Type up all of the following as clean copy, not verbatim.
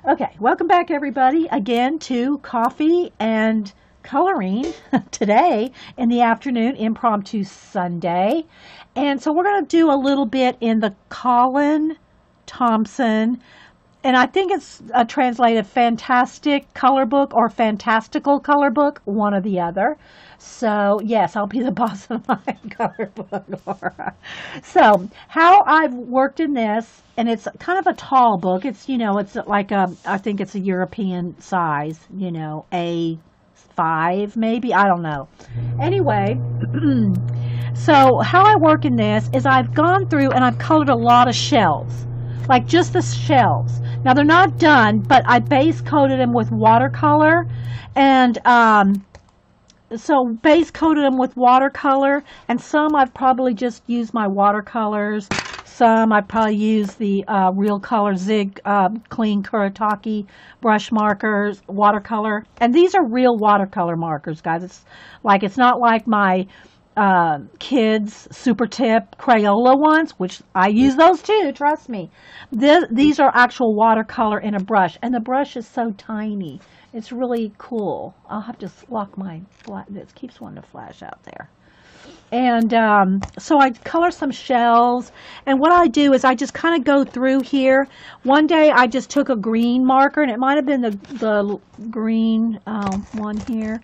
Okay, welcome back everybody again to Coffee and Coloring today in the afternoon, impromptu Sunday. And so we're going to do a little bit in the Colin Thompson, and I think it's translated fantastic color book or fantastical color book, one or the other. So yes, I'll be the boss of my color book, Laura. So how I've worked in this, and it's kind of a tall book. It's it's like I think it's a European size, A5 maybe. I don't know. Anyway, so how I work in this is I've gone through and I've colored a lot of shells, like just the shells. Now they're not done, but I base coated them with watercolor, and so base coated them with watercolor, and some I've probably just used my watercolors. Some I probably use the Real Color Zig Clean Kuretake brush markers, watercolor. And these are real watercolor markers, guys. It's not like my kids super tip Crayola ones, which I use those too, trust me. These are actual watercolor in a brush, and the brush is so tiny. It's really cool. I'll have to lock my flash. This keeps wanting to flash out there. And so I color some shells, and what I do is I just kind of go through here. One day I just took a green marker, and it might have been the green one here,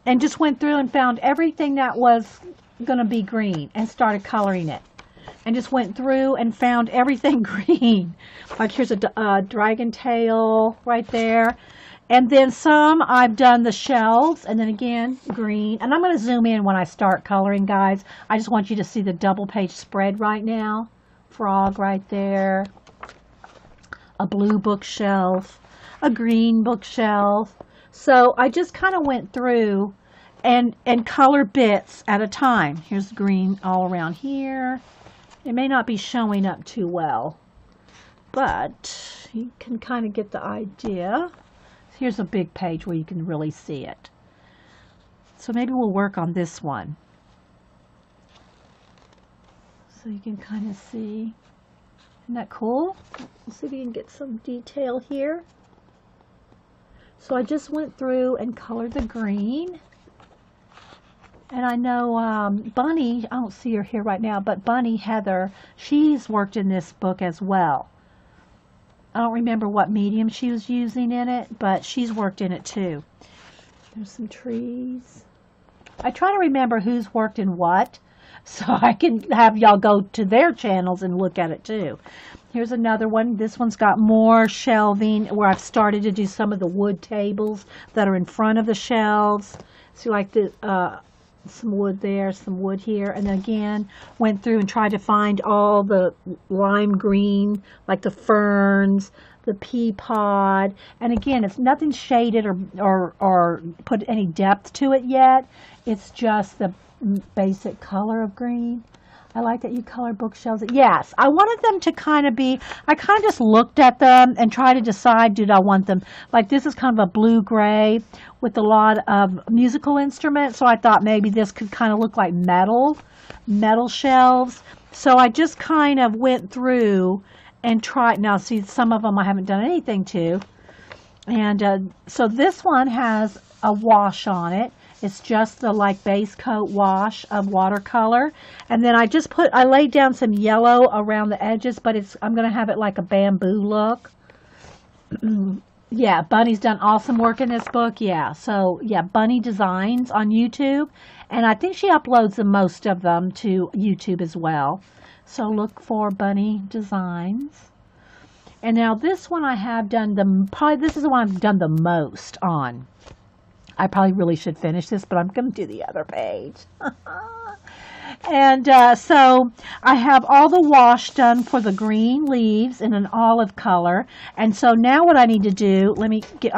and just went through and found everything that was going to be green and started coloring it. And just went through and found everything green. Like here's a dragon tail right there. And then some I've done the shells, and then again green. And I'm going to zoom in when I start coloring, guys. I just want you to see the double page spread right now. Frog right there. A blue bookshelf. A green bookshelf. So I just kind of went through and color bits at a time. Here's green all around here. It may not be showing up too well, but you can kind of get the idea. Here's a big page where you can really see it. So maybe we'll work on this one. So you can kind of see. Isn't that cool? Let's see if we can get some detail here. So I just went through and colored the green. And I know Bunny, I don't see her here right now, but Bunny Heather, she's worked in this book as well. I don't remember what medium she was using in it, but she's worked in it too. There's some trees. I try to remember who's worked in what, so I can have y'all go to their channels and look at it too. Here's another one. This one's got more shelving where I've started to do some of the wood tables that are in front of the shelves. See, like the some wood there, some wood here, and then again went through and tried to find all the lime green, like the ferns, the pea pod, and again it's nothing shaded or put any depth to it yet. It's just the basic color of green. I like that you color bookshelves. Yes, I wanted them to kind of be, I kind of just looked at them and tried to decide, did I want them, like this is kind of a blue-gray with a lot of musical instruments, so I thought maybe this could kind of look like metal shelves. So I just kind of went through and tried, now see some of them I haven't done anything to. And so this one has a wash on it. It's just the like base coat wash of watercolor. And then I laid down some yellow around the edges, but I'm going to have it like a bamboo look. Yeah, Bunny's done awesome work in this book. Yeah, so yeah, Bunny Designs on YouTube. And I think she uploads the most of them to YouTube as well. So look for Bunny Designs. And now this one I have done this is the one I've done the most on. I probably really should finish this, but I'm going to do the other page. And so I have all the wash done for the green leaves in an olive color. And so now what I need to do, I'm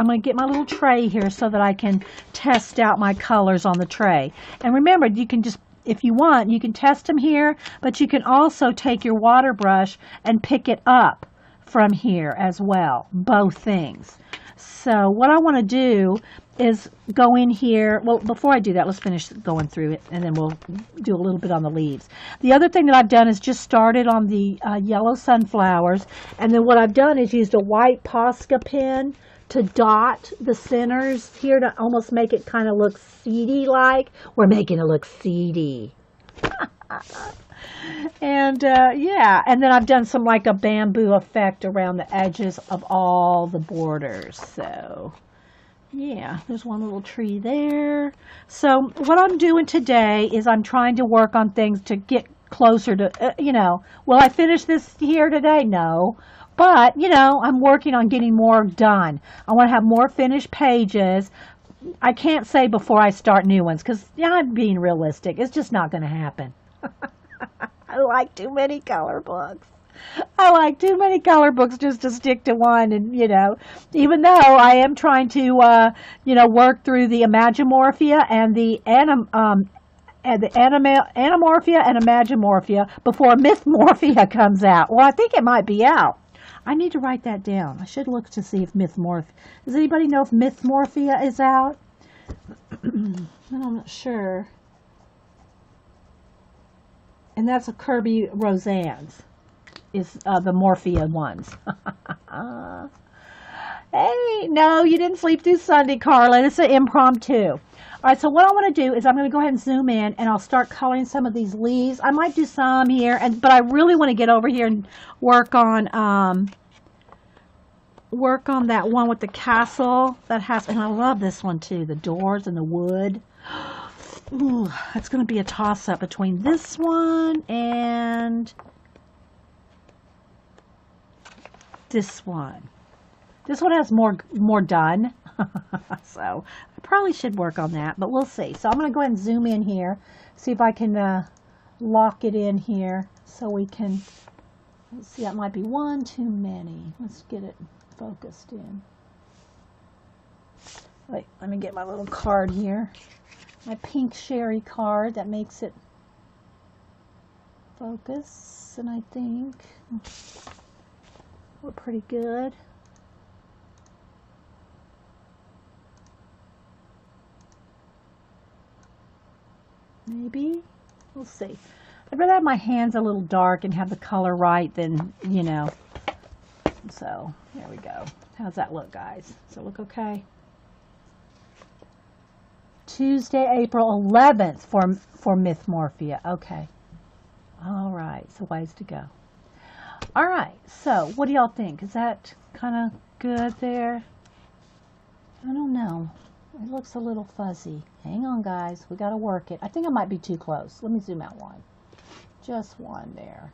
going to get my little tray here so that I can test out my colors on the tray. And remember, you can just, if you want, you can test them here, but you can also take your water brush and pick it up from here as well, both things. So what I want to do is go in here. Well, before I do that, let's finish going through it, and then we'll do a little bit on the leaves. The other thing that I've done is just started on the yellow sunflowers, and then what I've done is used a white Posca pen to dot the centers here to almost make it kind of look seedy like. We're making it look seedy. And yeah, and then I've done some like a bamboo effect around the edges of all the borders. So yeah, there's one little tree there. So what I'm doing today is I'm trying to work on things to get closer to, you know, will I finish this here today? No. But, you know, I'm working on getting more done. I want to have more finished pages. I can't say before I start new ones because, yeah, I'm being realistic. It's just not going to happen. I like too many color books. I like too many color books just to stick to one. And, you know, even though I am trying to, you know, work through the Imagimorphia and the Animorphia and Imagimorphia before Mythmorphia comes out. Well, I think it might be out. I need to write that down. I should look to see if Mythmorphia. Does anybody know if Mythmorphia is out? I'm not sure. And that's a Kirby Roseanne's. Is the Morphia ones. Hey, no, you didn't sleep through Sunday, Carla. It's an impromptu. All right, so what I want to do is I'm going to go ahead and zoom in, and I'll start coloring some of these leaves. I might do some here, but I really want to get over here and work on that one with the castle that has, and I love this one too, the doors and the wood. Ooh, it's going to be a toss-up between this one and this one. This one has more done. So I probably should work on that, but we'll see. So I'm going to go ahead and zoom in here, see if I can lock it in here so we can, let's see, that might be one too many. Let's get it focused in. Wait, let me get my little card here. My pink sherry card that makes it focus, and I think we're pretty good. Maybe. We'll see. I'd rather have my hands a little dark and have the color right than, you know. So, there we go. How's that look, guys? Does it look okay? Tuesday, April 11th for Mythmorphia. Okay. All right. So, ways to go. All right. So, what do y'all think? Is that kind of good there? I don't know. It looks a little fuzzy. Hang on, guys. We got to work it. I think I might be too close. Let me zoom out one. Just one there.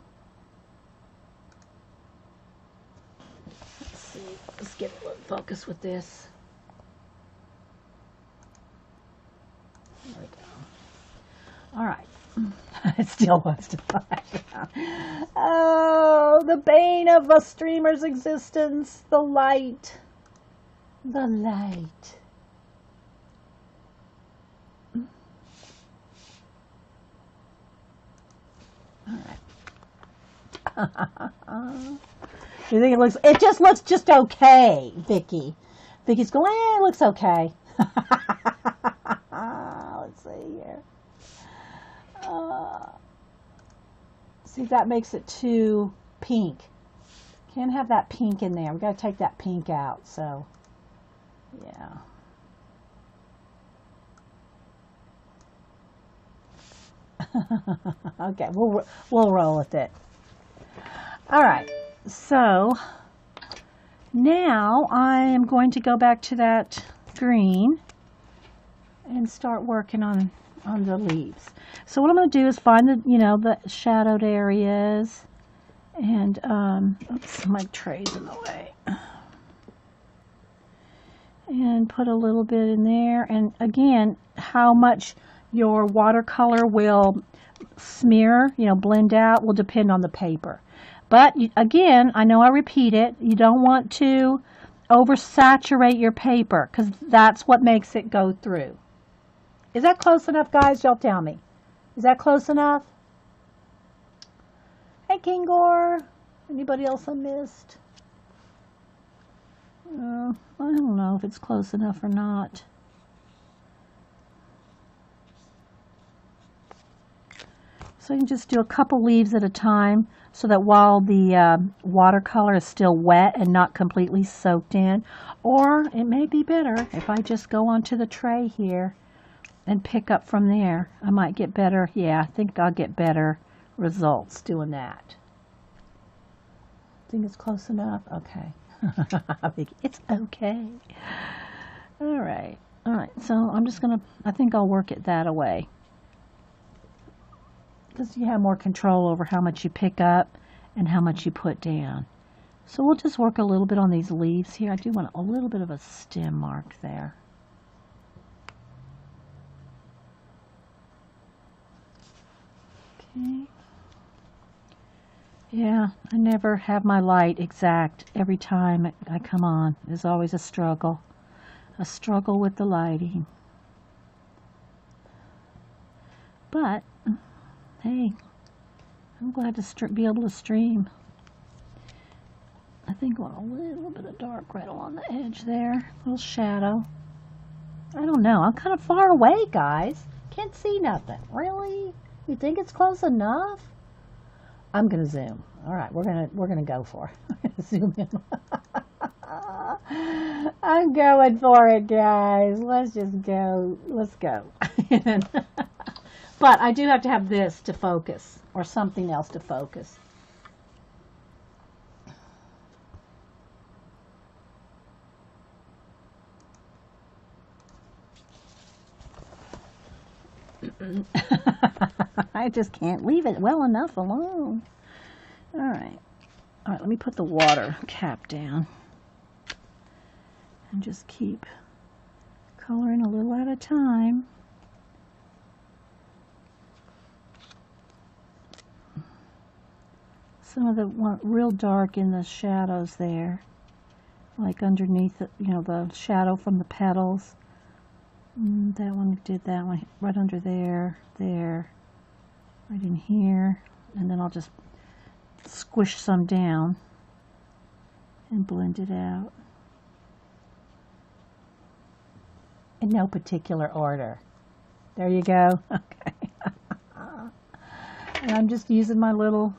Let's see. Let's get a little focus with this. There we go. All right. It still wants to flash. Oh, the bane of a streamer's existence. The light. The light. All right. Do you think it looks? It just looks just okay, Vicky. Vicky's going. It looks okay. Let's see here. See if that makes it too pink. Can't have that pink in there. We got to take that pink out. So, yeah. Okay, we'll roll with it. All right, so now I am going to go back to that green and start working on the leaves. So what I'm going to do is find the, you know, the shadowed areas, and oops, my tray's in the way, and put a little bit in there. And again, how much your watercolor will smear, you know, blend out, will depend on the paper. But again, I know I repeat it, you don't want to oversaturate your paper because that's what makes it go through. Is that close enough, guys? Y'all tell me. Is that close enough? Hey, Kingor. Anybody else I missed? I don't know if it's close enough or not. So you can just do a couple leaves at a time so that while the watercolor is still wet and not completely soaked in, or it may be better if I just go onto the tray here and pick up from there. I might get better, yeah, I think I'll get better results doing that. Think it's close enough? Okay. I think it's okay. All right, so I'm just gonna, I think I'll work it that way. Because you have more control over how much you pick up and how much you put down. So we'll just work a little bit on these leaves here. I do want a little bit of a stem mark there. Okay. Yeah, I never have my light exact every time I come on. There's always a struggle with the lighting. But hey, I'm glad to be able to stream. I think I want a little bit of dark right along the edge there. A little shadow. I don't know. I'm kind of far away, guys. Can't see nothing. Really? You think it's close enough? I'm gonna zoom. All right, we're gonna go for it. Zoom in. I'm going for it, guys. Let's just go. Let's go. But I do have to have this to focus, or something else to focus. I just can't leave it well enough alone. All right, let me put the water cap down and just keep coloring a little at a time. Some of the real dark in the shadows there, like underneath it, you know, the shadow from the petals. That one did that one right under there, right in here, and then I'll just squish some down and blend it out. In no particular order. There you go. Okay. And I'm just using my little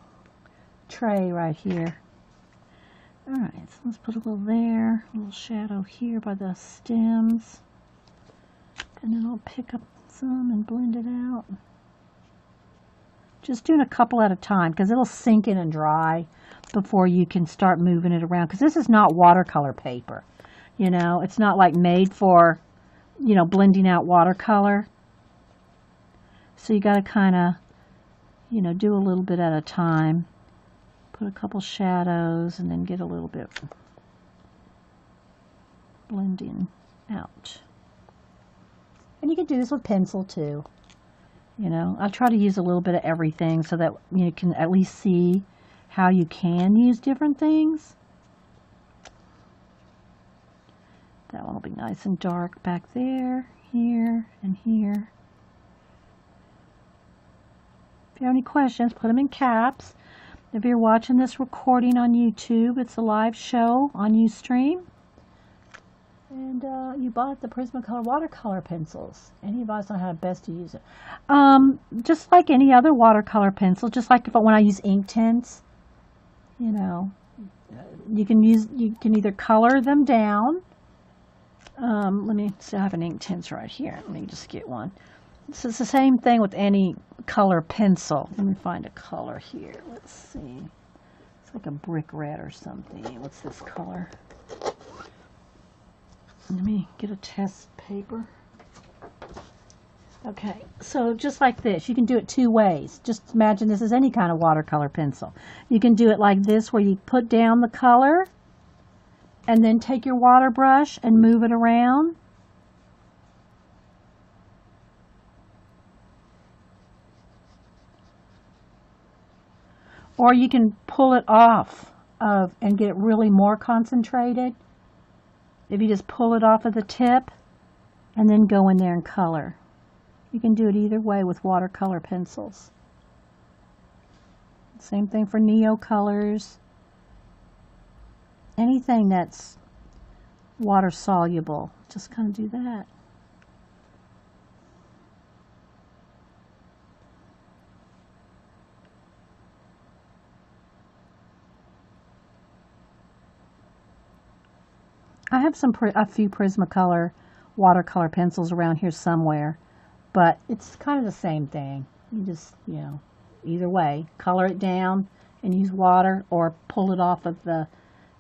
tray right here. Alright, so let's put a little there, a little shadow here by the stems. And then I'll pick up some and blend it out. Just doing a couple at a time because it'll sink in and dry before you can start moving it around. Because this is not watercolor paper. You know, it's not like made for, you know, blending out watercolor. So you got to kind of, you know, do a little bit at a time. Put a couple shadows and then get a little bit blending out. And you can do this with pencil too. You know, I try to use a little bit of everything so that you can at least see how you can use different things. That one will be nice and dark back there, here, and here. If you have any questions, put them in caps. If you're watching this recording on YouTube, it's a live show on Ustream. And you bought the Prismacolor watercolor pencils. Any advice on how best to use it? Just like any other watercolor pencil, just like when I use ink tints, you know, you can either color them down. Let me see, I have an ink tint right here. Let me just get one. So it's the same thing with any color pencil. Let me find a color here. Let's see. It's like a brick red or something. What's this color? Let me get a test paper. Okay, so just like this, you can do it two ways. Just imagine this is any kind of watercolor pencil. You can do it like this, where you put down the color and then take your water brush and move it around. Or you can pull it off and get it really more concentrated. If you just pull it off of the tip and then go in there and color. You can do it either way with watercolor pencils. Same thing for Neo colors. Anything that's water soluble. Just kind of do that. I have a few Prismacolor watercolor pencils around here somewhere, but it's kind of the same thing. You just, either way, color it down and use water or pull it off of the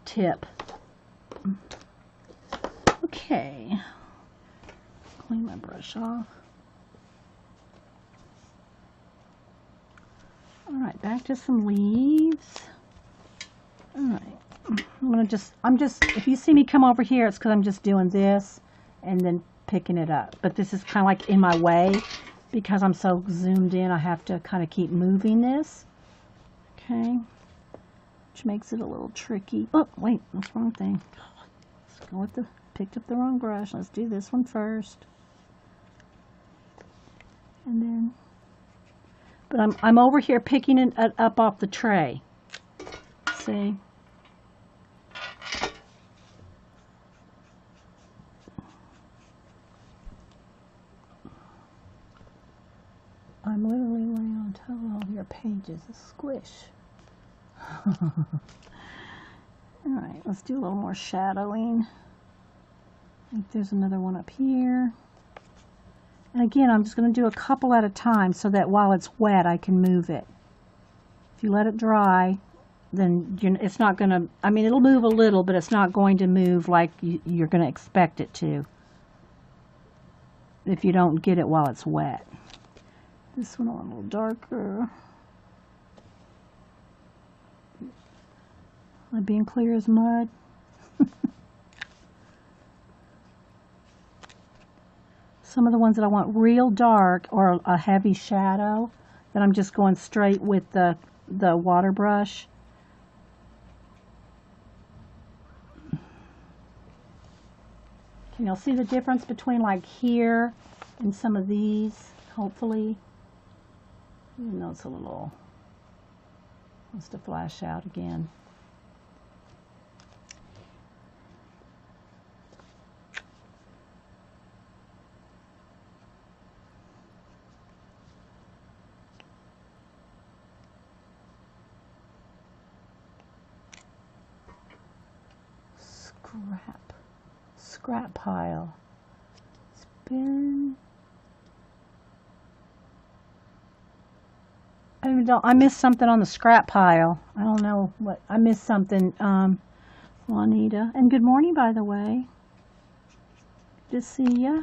tip. Okay, clean my brush off. All right, back to some leaves. All right. if you see me come over here, it's because I'm just doing this and then picking it up. But this is kind of like in my way because I'm so zoomed in. I have to kind of keep moving this. Okay. Which makes it a little tricky. Oh, wait, that's the wrong thing. Let's go with picked up the wrong brush. Let's do this one first. And then, but I'm over here picking it up off the tray. See? I'm literally laying on top of all your pages. A squish. Alright, let's do a little more shadowing. I think there's another one up here. And again, I'm just going to do a couple at a time so that while it's wet, I can move it. If you let it dry, then it's not going to, I mean, it'll move a little, but it's not going to move like you're going to expect it to if you don't get it while it's wet. This one a little darker. Am I being clear as mud? Some of the ones that I want real dark or a heavy shadow, then I'm just going straight with the water brush. Can y'all see the difference between like here and some of these, hopefully? Even though it's a little, wants to flash out again. Scrap pile. Spin. I missed something on the scrap pile. I don't know what, I missed something, Juanita. And good morning, by the way. Good to see ya.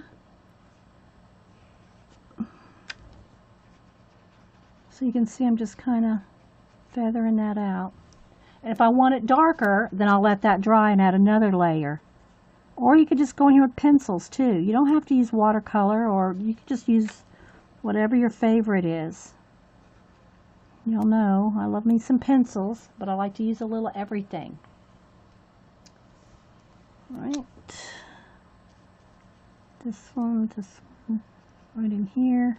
So you can see I'm just kind of feathering that out. And if I want it darker, then I'll let that dry and add another layer. Or you could just go in here with pencils too. You don't have to use watercolor, or you could just use whatever your favorite is. You'll know, I love me some pencils, but I like to use a little everything. Alright. This one, right in here.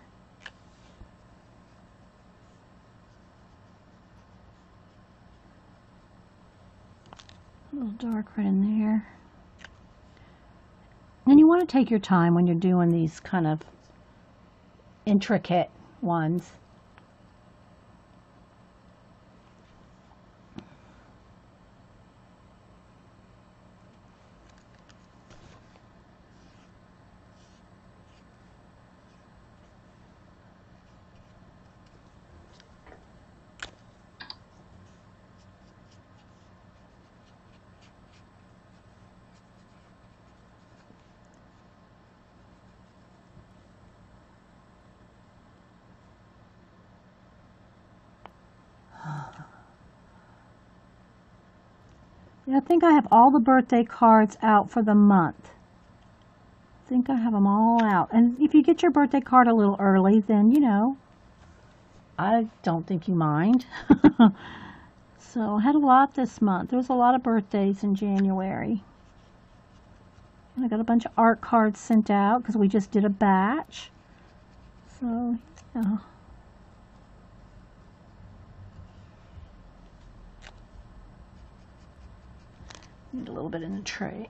A little dark right in there. And you want to take your time when you're doing these kind of intricate ones. Yeah, I think I have all the birthday cards out for the month. I think I have them all out. And if you get your birthday card a little early, then, you know, I don't think you mind. So I had a lot this month. There was a lot of birthdays in January. And I got a bunch of art cards sent out because we just did a batch. So, yeah. Need a little bit in the tray.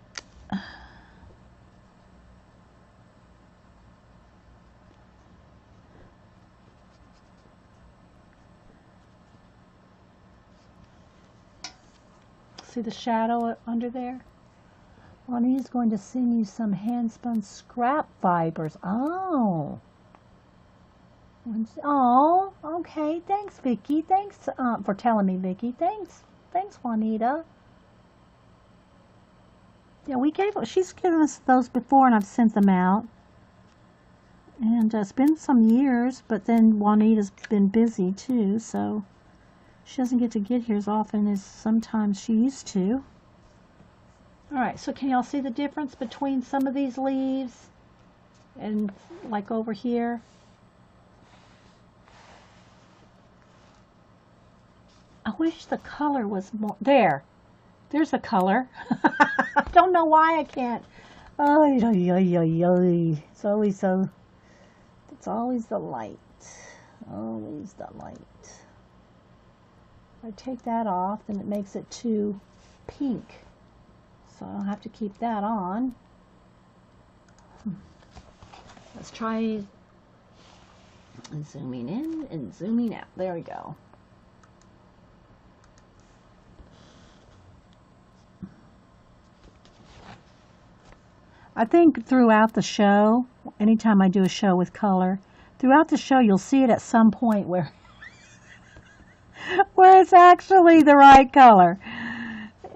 See the shadow under there? Juanita's going to send you some hand-spun scrap fibers. Oh. Oh, okay. Thanks, Vicky. Thanks for telling me, Vicky. Thanks. Thanks, Juanita. Yeah, she's given us those before, and I've sent them out. And it's been some years, but then Juanita's been busy, too, so she doesn't get to get here as often as sometimes she used to. Alright, so can y'all see the difference between some of these leaves and like over here? I wish the color was more. There's the color. I don't know why I can't. It's always so. It's always the light. Always the light. If I take that off, then it makes it too pink. So I'll have to keep that on. Let's try zooming in and zooming out. There we go. I think throughout the show, anytime I do a show with color, throughout the show you'll see it at some point where it's actually the right color,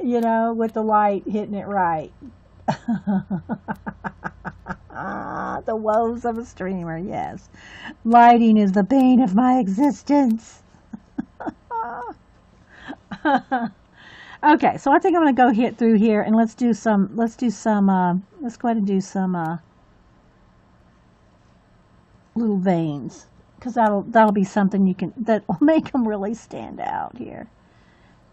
you know, with the light hitting it right. The woes of a streamer, yes. Lighting is the bane of my existence. Okay, so I think I'm going to go hit through here and let's go ahead and do some little veins, because that'll be something that'll make them really stand out here.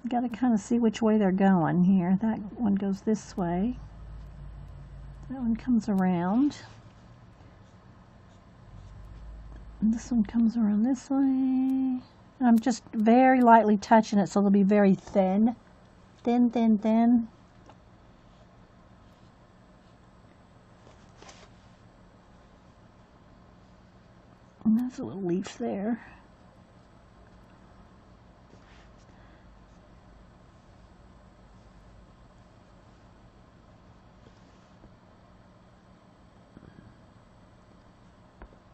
You got to kind of see which way they're going here. That one goes this way. That one comes around. And this one comes around this way. I'm just very lightly touching it so they'll be very thin. Thin, thin, thin. And there's a little leaf there.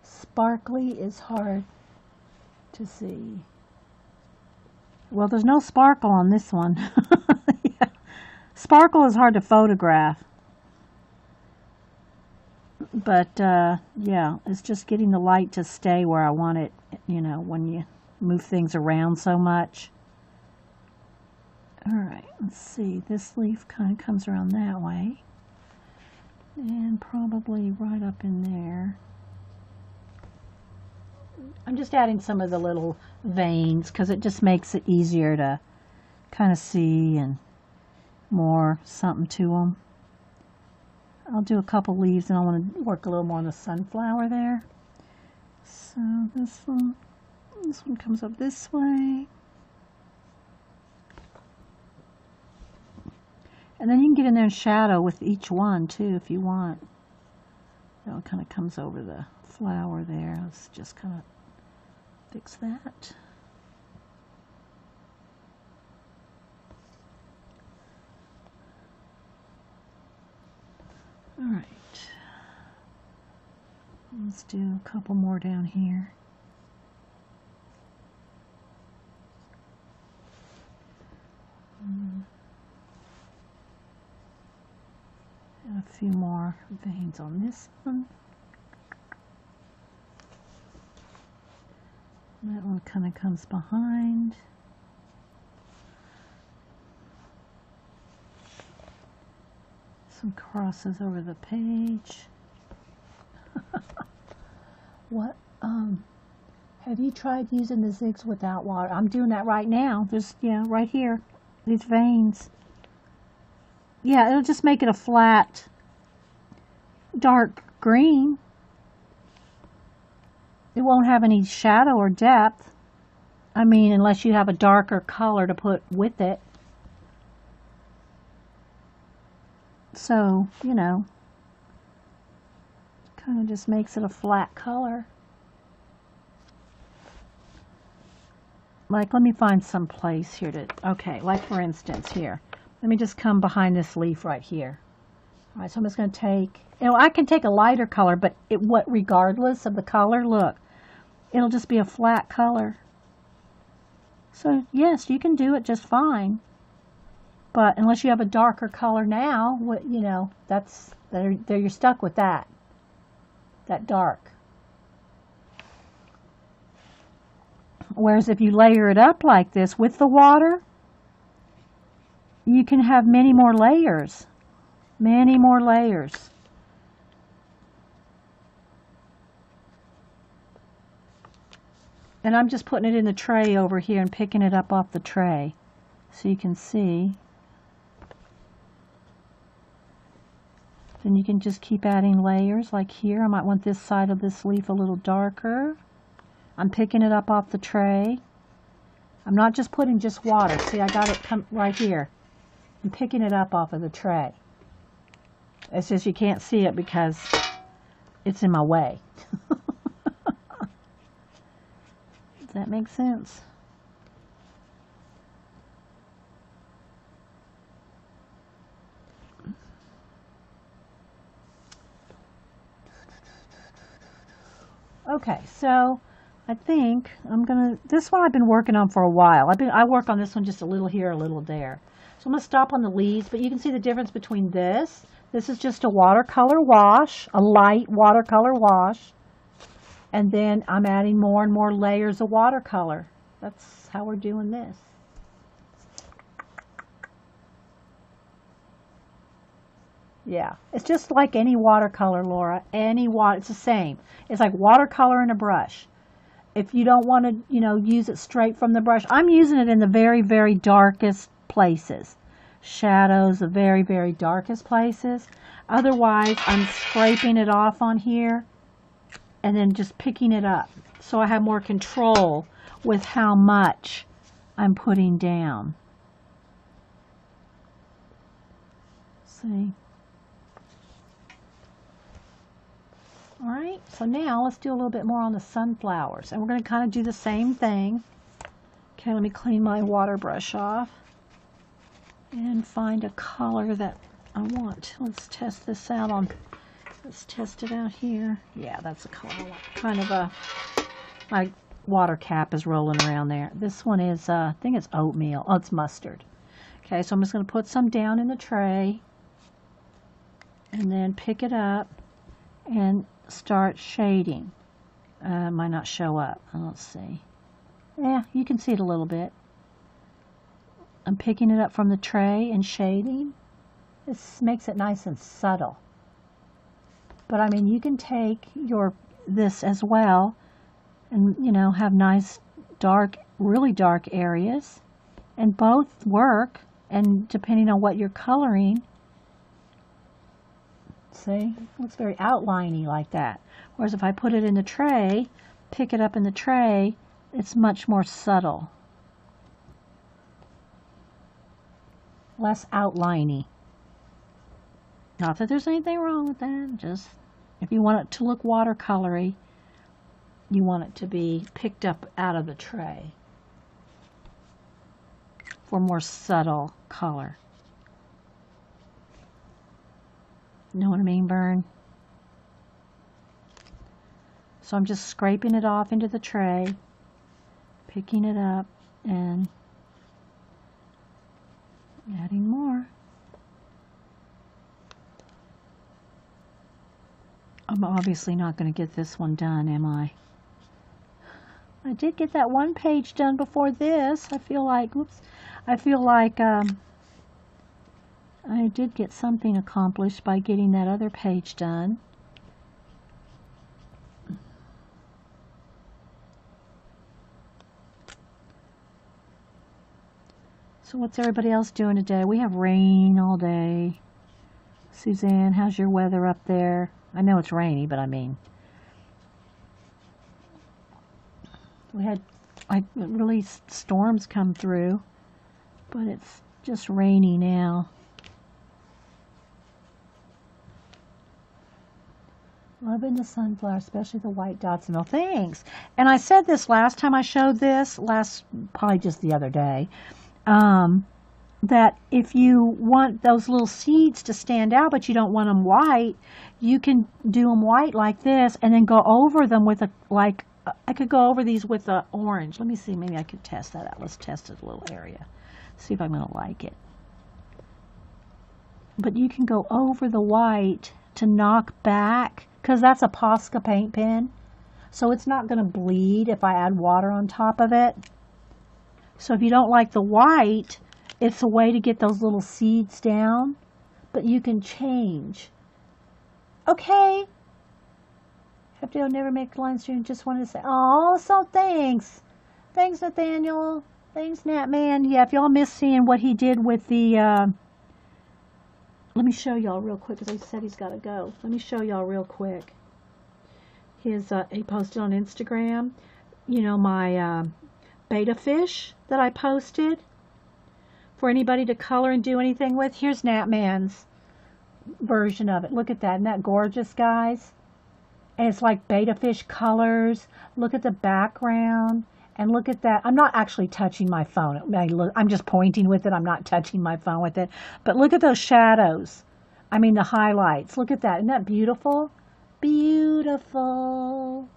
Sparkly is hard to see. Well, there's no sparkle on this one. Yeah. Sparkle is hard to photograph. But, yeah, it's just getting the light to stay where I want it, you know, when you move things around so much. Alright, let's see. This leaf kind of comes around that way. And probably right up in there. I'm just adding some of the little veins because it just makes it easier to kind of see and more something to them. I'll do a couple leaves and I want to work a little more on the sunflower there. So this one comes up this way. And then you can get in there and shadow with each one too if you want. That one kind of comes over the flower there. Let's just kind of fix that. All right. Let's do a couple more down here. And a few more veins on this one. That one kind of comes behind. Some crosses over the page. What, have you tried using the zigs without water? I'm doing that right now. There's, yeah, right here, these veins. Yeah, it'll just make it a flat, dark green. It won't have any shadow or depth. I mean, unless you have a darker color to put with it. So, you know, kind of just makes it a flat color. Like, let me find some place here to, okay, like for instance here. Let me just come behind this leaf right here. All right, so I'm just going to take, you know, I can take a lighter color, but regardless of the color, look, it'll just be a flat color. So yes, you can do it just fine. But unless you have a darker color now, you know, there you're stuck with that dark. Whereas if you layer it up like this with the water, you can have many more layers. Many more layers. And I'm just putting it in the tray over here and picking it up off the tray so you can see. Then you can just keep adding layers like here. I might want this side of this leaf a little darker. I'm picking it up off the tray. I'm not just putting just water. See, I got it come right here. I'm picking it up off of the tray. It's just you can't see it because it's in my way. Does that make sense? Okay, so I think I'm gonna, this one I've been working on for a while. I work on this one just a little here, a little there. So I'm gonna stop on the leaves, but you can see the difference between this. This is just a watercolor wash, a light watercolor wash. And then I'm adding more and more layers of watercolor. That's how we're doing this. Yeah, it's just like any watercolor, Laura. It's the same. It's like watercolor in a brush. If you don't want to, you know, use it straight from the brush, I'm using it in the very, very darkest places. Shadows, the very, very darkest places. Otherwise, I'm scraping it off on here and then just picking it up. So I have more control with how much I'm putting down. See? All right, so now let's do a little bit more on the sunflowers. And we're going to kind of do the same thing. Okay, let me clean my water brush off and find a color that I want. Let's test this out on, let's test it out here. Yeah, that's the color I want. Kind of my water cap is rolling around there. This one is, I think it's oatmeal. Oh, it's mustard. Okay, so I'm just going to put some down in the tray and then pick it up and start shading. Might not show up. Let's see. Yeah, you can see it a little bit. I'm picking it up from the tray and shading. This makes it nice and subtle. But I mean, you can take this as well and, you know, have nice dark, really dark areas, and both work. And depending on what you're coloring, see, it looks very outliney like that. Whereas if I put it in the tray, pick it up in the tray, it's much more subtle. Less outliney. Not that there's anything wrong with that, just if you want it to look watercolory, you want it to be picked up out of the tray for more subtle color. Know what I mean, Vern? So I'm just scraping it off into the tray, picking it up, and adding more. I'm obviously not going to get this one done, am I? I did get that one page done before this. I feel like, I did get something accomplished by getting that other page done. So what's everybody else doing today? We have rain all day. Suzanne, how's your weather up there? I know it's rainy, but I mean, we had like really storms come through, but it's just rainy now. Loving the sunflower, especially the white dots and all. Thanks. And I said this last time I showed this, probably just the other day, that if you want those little seeds to stand out, but you don't want them white, you can do them white like this, and then go over them with I could go over these with the orange. Let me see, maybe I could test that out. Let's test a little area. See if I'm going to like it. But you can go over the white to knock back, because that's a Posca paint pen, so it's not going to bleed if I add water on top of it. So if you don't like the white, it's a way to get those little seeds down, but you can change. Okay. Have to never make the line stream. Just wanted to say, oh, so thanks. Thanks, Nathaniel. Thanks, Natman. Yeah, if y'all missed seeing what he did with the, let me show y'all real quick, because I said he's got to go. Let me show y'all real quick. He posted on Instagram, you know, my beta fish that I posted for anybody to color and do anything with. Here's Natman's version of it. Look at that. Isn't that gorgeous, guys? And it's like beta fish colors. Look at the background. And look at that. I'm not actually touching my phone. I'm just pointing with it. I'm not touching my phone with it. But look at those shadows. I mean, the highlights. Look at that. Isn't that beautiful? Beautiful.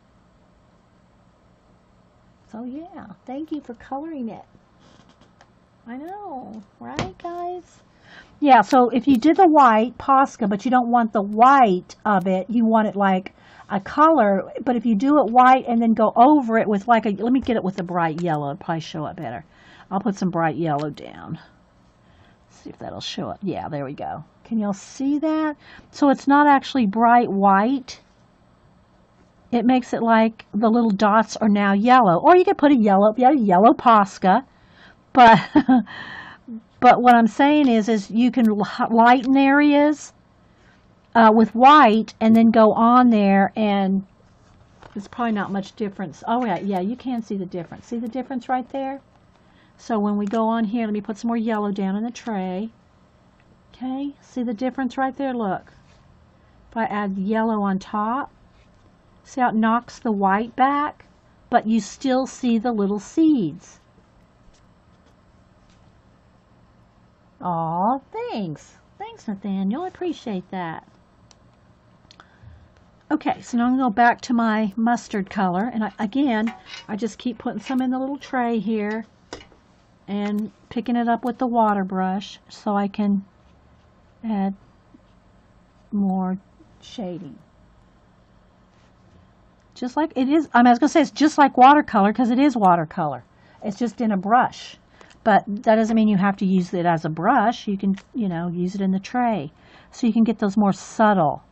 So, yeah. Thank you for coloring it. I know. Right, guys? Yeah, so if you did the white Posca, but you don't want the white of it, you want it like a color, but if you do it white and then go over it with like let me get it with a bright yellow, it'll probably show up better. I'll put some bright yellow down. See if that'll show up. Yeah, there we go. Can y'all see that? So it's not actually bright white. It makes it like the little dots are now yellow. Or you could put a yellow Posca, but but what I'm saying is you can lighten areas with white, and then go on there, and there's probably not much difference. Oh, yeah, you can see the difference. See the difference right there? So when we go on here, let me put some more yellow down in the tray. Okay, see the difference right there? Look. If I add yellow on top, see how it knocks the white back? But you still see the little seeds. Aw, thanks. Thanks, Nathaniel. I appreciate that. Okay, so now I'm going to go back to my mustard color, and I just keep putting some in the little tray here and picking it up with the water brush so I can add more shading. Just like it is, I was going to say it's just like watercolor, because it is watercolor. It's just in a brush, but that doesn't mean you have to use it as a brush. You can, use it in the tray, so you can get those more subtle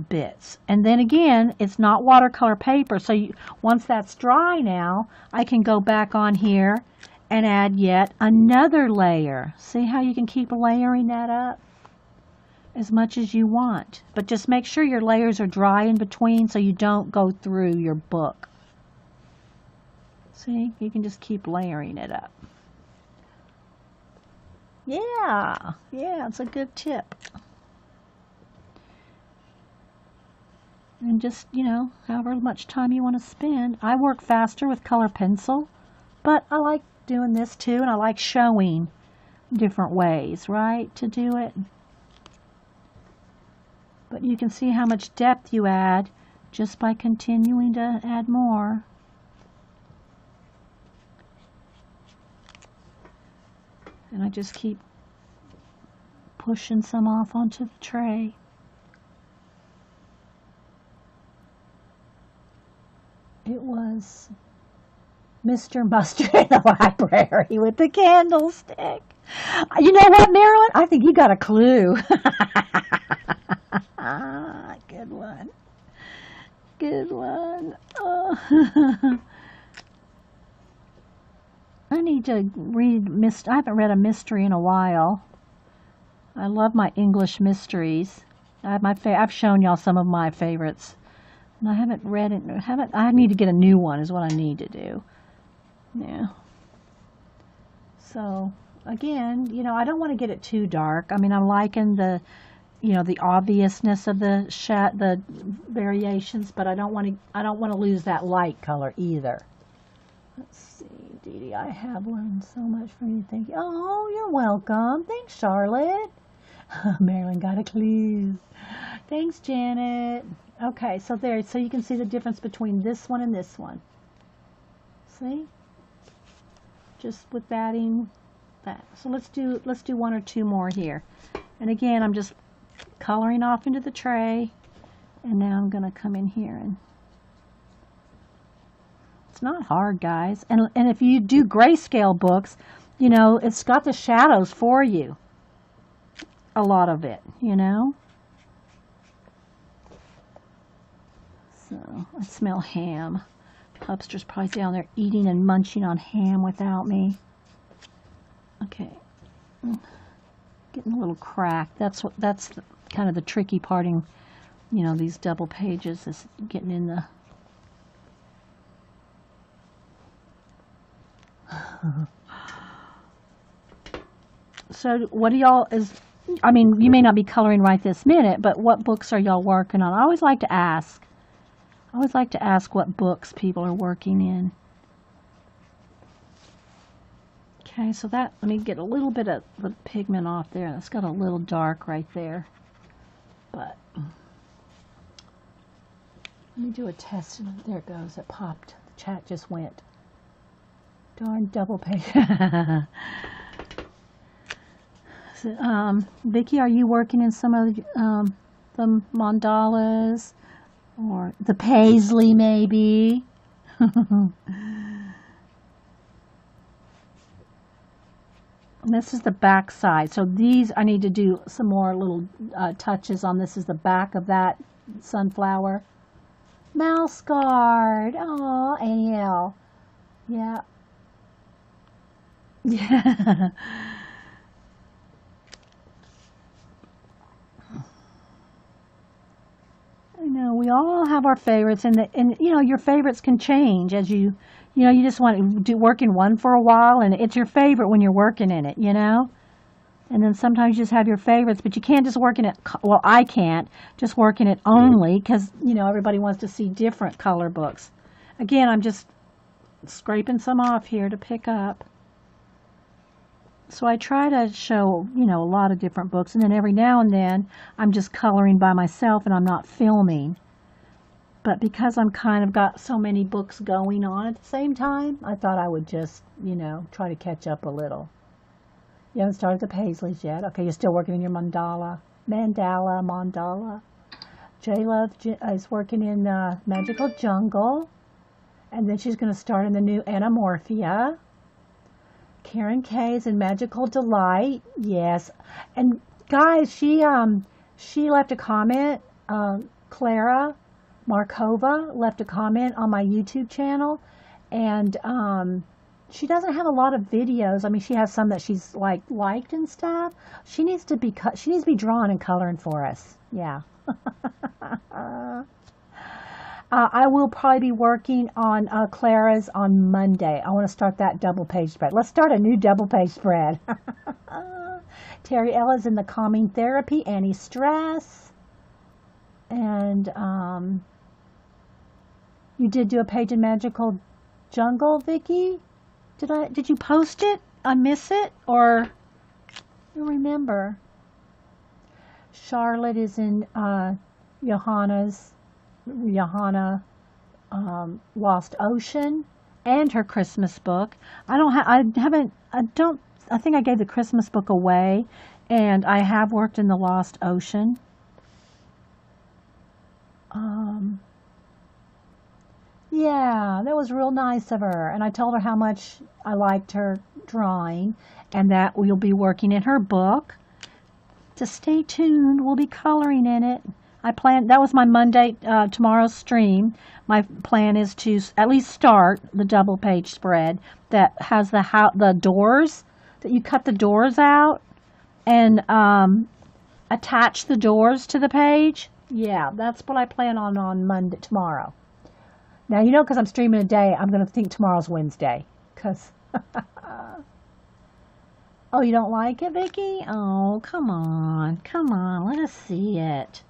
bits. And then again, it's not watercolor paper, so once that's dry now, I can go back on here and add yet another layer. See how you can keep layering that up as much as you want, but just make sure your layers are dry in between so you don't go through your book. See, you can just keep layering it up. Yeah, it's a good tip. And just, however much time you want to spend. I work faster with color pencil, but I like doing this too, and I like showing different ways, right, to do it. But you can see how much depth you add just by continuing to add more. And I just keep pushing some off onto the tray. It was Mr. Mustard in the library with the candlestick. You know what, Marilyn? I think you got a clue. Good one. Good one. Oh. I need to read I haven't read a mystery in a while. I love my English mysteries. I've shown y'all some of my favorites. And I haven't read it. I need to get a new one is what I need to do. Yeah. So, again, I don't want to get it too dark. I mean, I'm liking the you know, the obviousness of the variations, but I don't want to lose that light color either. Let's see, Dee Dee, I have learned so much from you. Thank you. Oh, you're welcome. Thanks, Charlotte. Marilyn got a clue. Thanks, Janet. Okay, so there, so you can see the difference between this one and this one. See? Just with adding that. So let's do one or two more here. And again, I'm just coloring off into the tray. And now I'm going to come in here and it's not hard, guys. And if you do grayscale books, you know, it's got the shadows for you. A lot of it, you know. So I smell ham. Pupster's probably down there eating and munching on ham without me. Okay. Getting a little cracked. That's kind of the tricky parting, you know, these double pages is getting in the So what do y'all I mean, you may not be coloring right this minute, but what books are y'all working on? I always like to ask. I always like to ask what books people are working in. Okay, so that, let me get a little bit of the pigment off there. That's got a little dark right there. But let me do a test. There it goes. It popped. The chat just went. Darn double page. So, Vicki, are you working in some of the mandalas or the paisley maybe? And this is the back side. So these, I need to do some more little touches on. This is the back of that sunflower. Mouse guard. Oh, Aniel. Yeah. Yeah. I know we all have our favorites, and you know your favorites can change as you know, you just want to work in one for a while, and it's your favorite when you're working in it, you know. And then sometimes you just have your favorites, but you can't just work in it. Well, I can't just work in it only because you know everybody wants to see different color books. Again, I'm just scraping some off here to pick up. So I try to show, you know, a lot of different books, and then every now and then I'm just coloring by myself and I'm not filming. But because I'm kind of got so many books going on at the same time, I thought I would just, you know, try to catch up a little. You haven't started the paisleys yet. Okay, you're still working in your mandala. J-Love is working in Magical Jungle. And then she's going to start in the new Anamorphia. Karen K is in Magical Delight. Yes. And guys, she left a comment. Clara Markova left a comment on my YouTube channel. And she doesn't have a lot of videos. I mean, she has some that she's liked and stuff. She needs to be drawn and coloring for us. Yeah. I will probably be working on Clara's on Monday. I want to start that double page spread. Let's start a new double page spread. Terry Ella's in the Calming Therapy, Anti-Stress. And you did do a page in Magical Jungle, Vicki? Did you post it? I miss it? Or I don't remember. Charlotte is in Johanna Lost Ocean and her Christmas book. I think I gave the Christmas book away, and I have worked in the Lost Ocean. Yeah, that was real nice of her, and I told her how much I liked her drawing and that we'll be working in her book. Just stay tuned, we'll be coloring in it. That was my Monday, tomorrow's stream. My plan is to at least start the double page spread that has the doors, that you cut the doors out and attach the doors to the page. Yeah, that's what I plan on Monday, tomorrow. Now, you know, because I'm streaming a day, I'm going to think tomorrow's Wednesday. Because Oh, you don't like it, Vicky? Oh, come on. Come on. Let us see it.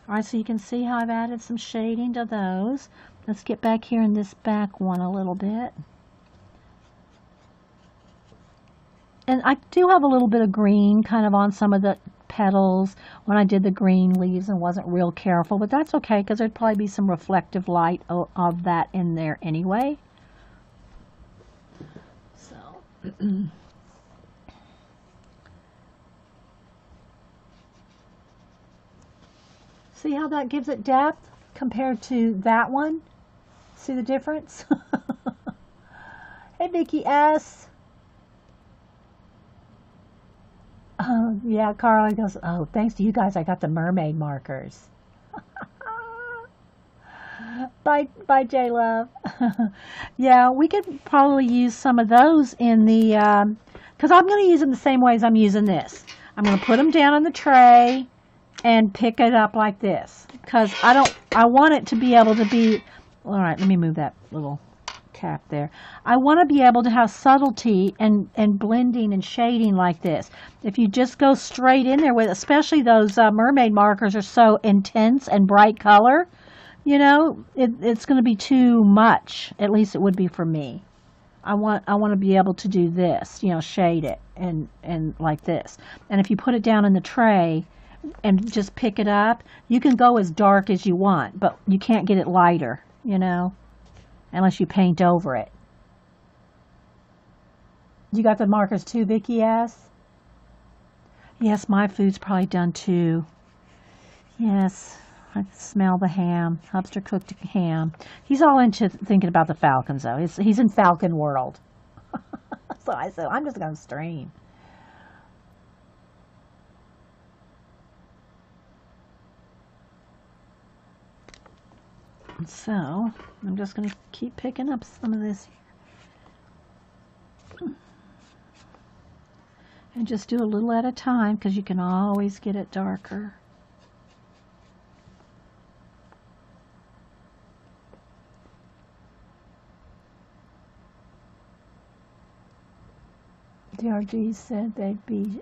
All right, so you can see how I've added some shading to those. Let's get back here in this back one a little bit. And I do have a little bit of green kind of on some of the petals when I did the green leaves and wasn't real careful, but that's okay because there'd probably be some reflective light of that in there anyway. So, see how that gives it depth compared to that one? See the difference? Hey, Vicky S. Yeah, Carla goes, oh, thanks to you guys, I got the mermaid markers. Bye, J-Love. Yeah, we could probably use some of those in the, because I'm going to use them the same way as I'm using this. I'm going to put them down on the tray and pick it up like this. Because I want it to be able to be, all right, let me move that little cap there. I want to be able to have subtlety and blending and shading like this. If you just go straight in there with, especially those mermaid markers are so intense and bright color, you know, it's going to be too much. At least it would be for me. I want to be able to do this, you know, shade it and like this. And if you put it down in the tray and just pick it up, you can go as dark as you want, but you can't get it lighter, you know, unless you paint over it. You got the markers too, Vicky S? Yes, my food's probably done too. Yes, I smell the ham. Hubster cooked ham. He's all into thinking about the falcons, though. He's in falcon world. So I said, I'm just going to stream. So I'm just going to keep picking up some of this here. And just do a little at a time because you can always get it darker. DRG said they'd be...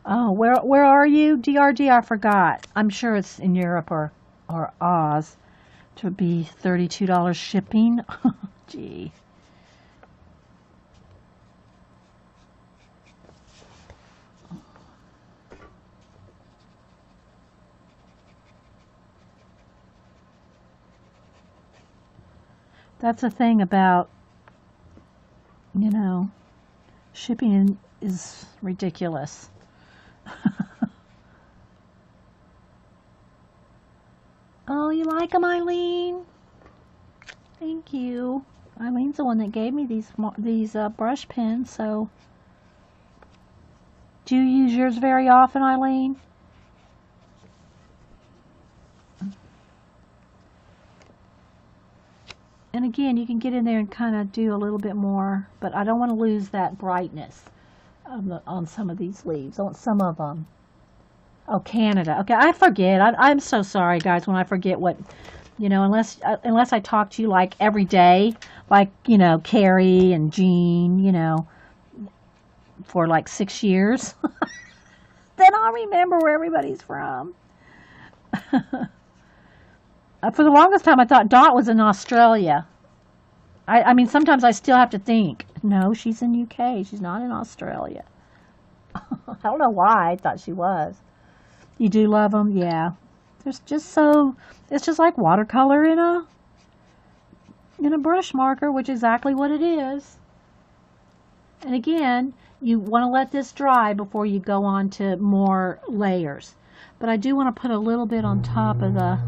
Oh, where are you? DRG, I forgot. I'm sure it's in Europe or Oz. To be $32 shipping. Gee. That's the thing about, you know, shipping is ridiculous. Oh, you like them, Eileen? Thank you. Eileen's the one that gave me these brush pens, so. Do you use yours very often, Eileen? And again, you can get in there and kind of do a little bit more, but I don't want to lose that brightness on some of these leaves, on some of them. Oh, Canada. Okay, I forget. I'm so sorry, guys, when I forget what, you know, unless I talk to you like every day, like, you know, Carrie and Jean, you know, for like 6 years, then I'll remember where everybody's from. For the longest time, I thought Dot was in Australia. I mean, sometimes I still have to think, no, she's in UK. She's not in Australia. I don't know why I thought she was. You do love them? Yeah. There's just so, it's just like watercolor in a brush marker, which is exactly what it is. And again, you want to let this dry before you go on to more layers. But I do want to put a little bit on top of the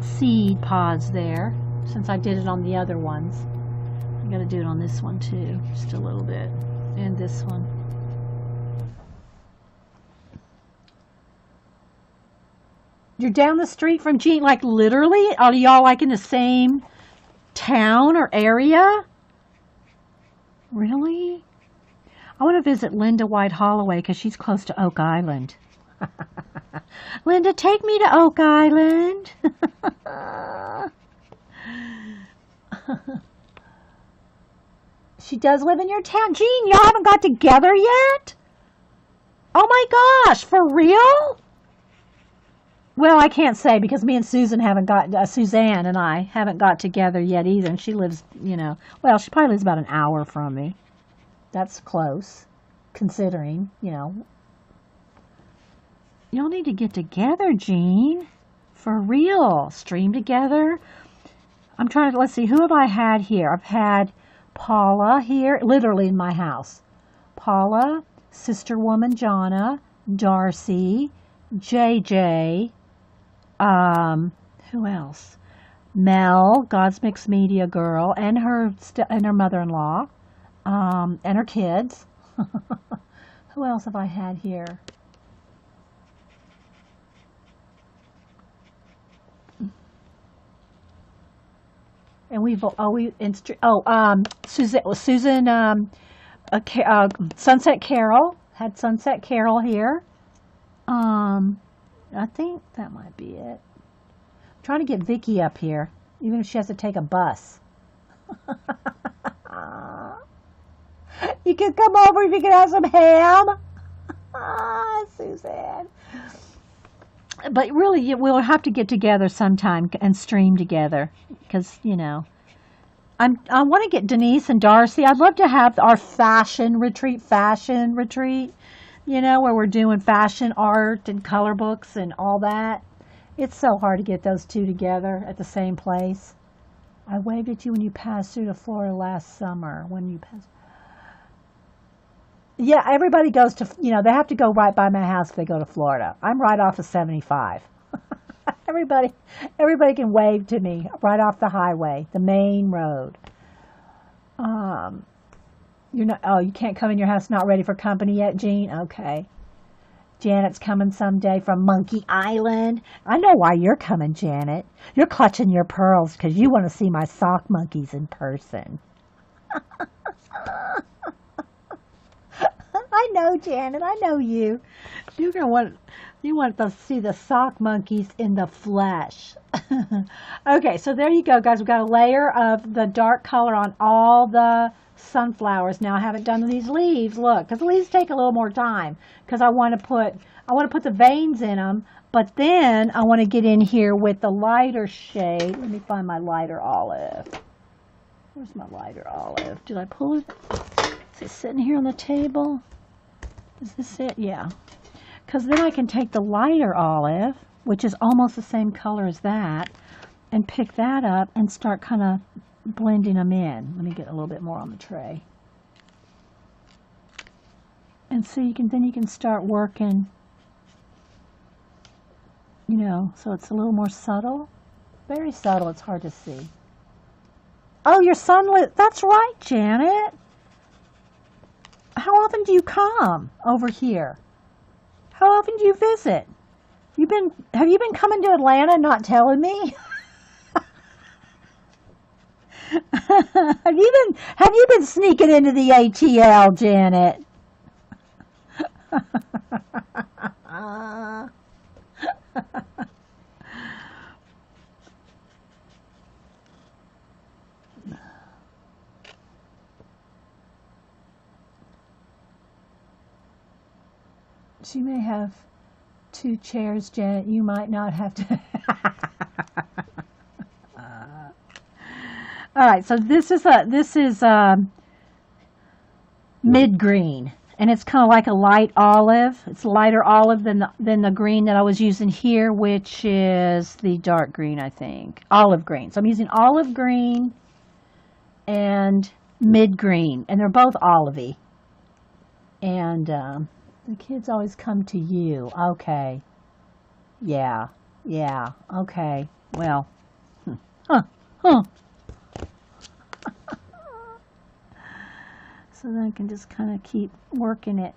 seed pods there, since I did it on the other ones. I'm going to do it on this one too, just a little bit, and this one. You're down the street from Jean, like literally? Are y'all like in the same town or area? Really? I want to visit Linda White Holloway because she's close to Oak Island. Linda, take me to Oak Island. She does live in your town. Jean, y'all haven't got together yet? Oh my gosh, for real? Well, I can't say because me and Susan haven't got, Suzanne and I haven't got together yet either. And she lives, you know, well, she probably lives about an hour from me. That's close, considering, you know. Y'all need to get together, Jean. For real. Stream together. I'm trying to, let's see, who have I had here? I've had Paula here, literally in my house. Paula, Sister Woman Jonna, Darcy, JJ, who else? Mel, God's Mixed Media Girl, and her mother-in-law, and her kids. Who else have I had here? And Susan, Sunset Carol, had Sunset Carol here. I think that might be it. I'm trying to get Vicky up here, even if she has to take a bus. You can come over if you can have some ham. Suzanne. But really, we'll have to get together sometime and stream together because, you know, I want to get Denise and Darcy. I'd love to have our fashion retreat, you know, where we're doing fashion art and color books and all that. It's so hard to get those two together at the same place. I waved at you when you passed through to Florida last summer. When you passed. Yeah, everybody goes to, you know, they have to go right by my house if they go to Florida. I'm right off of 75. Everybody can wave to me right off the highway, the main road. You're not, oh, you can't come in your house not ready for company yet, Jean? Okay. Janet's coming someday from Monkey Island. I know why you're coming, Janet. You're clutching your pearls because you want to see my sock monkeys in person. I know, Janet. I know you. You want to see the sock monkeys in the flesh. Okay, so there you go, guys. We've got a layer of the dark color on all the sunflowers. Now I haven't done these leaves. Look, because the leaves take a little more time because I want to put the veins in them, but then I want to get in here with the lighter shade. Let me find my lighter olive. Where's my lighter olive? Did I pull it? Is it sitting here on the table? Is this it? Yeah. Because then I can take the lighter olive, which is almost the same color as that, and pick that up and start kind of blending them in. Let me get a little bit more on the tray. And so then you can start working, you know, so it's a little more subtle. Very subtle. It's hard to see. Oh, your sunlit. That's right, Janet. How often do you come over here? How often do you visit? Have you been coming to Atlanta and not telling me? Have you been sneaking into the ATL, Janet? She may have 2 chairs, Janet. You might not have to. All right, so this is mid green, and it's kind of like a light olive. It's lighter olive than the green that I was using here, which is the dark green, I think, olive green. So I'm using olive green and mid green, and they're both olivey. And the kids always come to you. Okay. Yeah. Okay. Well. So then I can just kind of keep working it.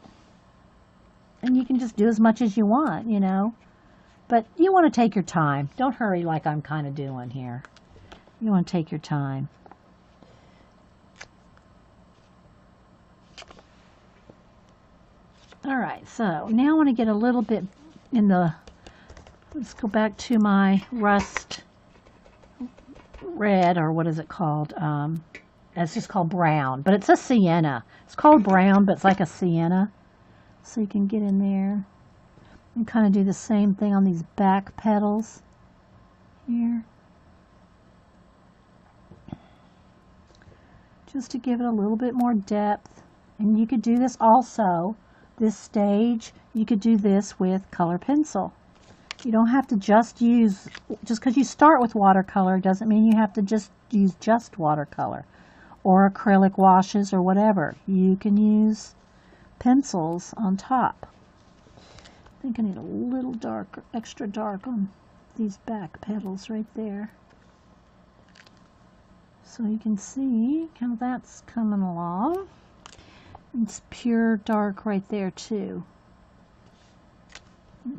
And you can just do as much as you want, you know. But you want to take your time. Don't hurry like I'm kind of doing here. You want to take your time. All right, so now I want to get a little bit in the, let's go back to my rust red, or what is it called? It's just called brown, but it's a sienna. It's called brown, but it's like a sienna. So you can get in there and kind of do the same thing on these back petals here. Just to give it a little bit more depth. And you could do this also, this stage, you could do this with color pencil. You don't have to just because you start with watercolor doesn't mean you have to just use just watercolor or acrylic washes or whatever. You can use pencils on top. I think I need a little darker, extra dark on these back petals right there. So you can see how that's coming along. It's pure dark right there too.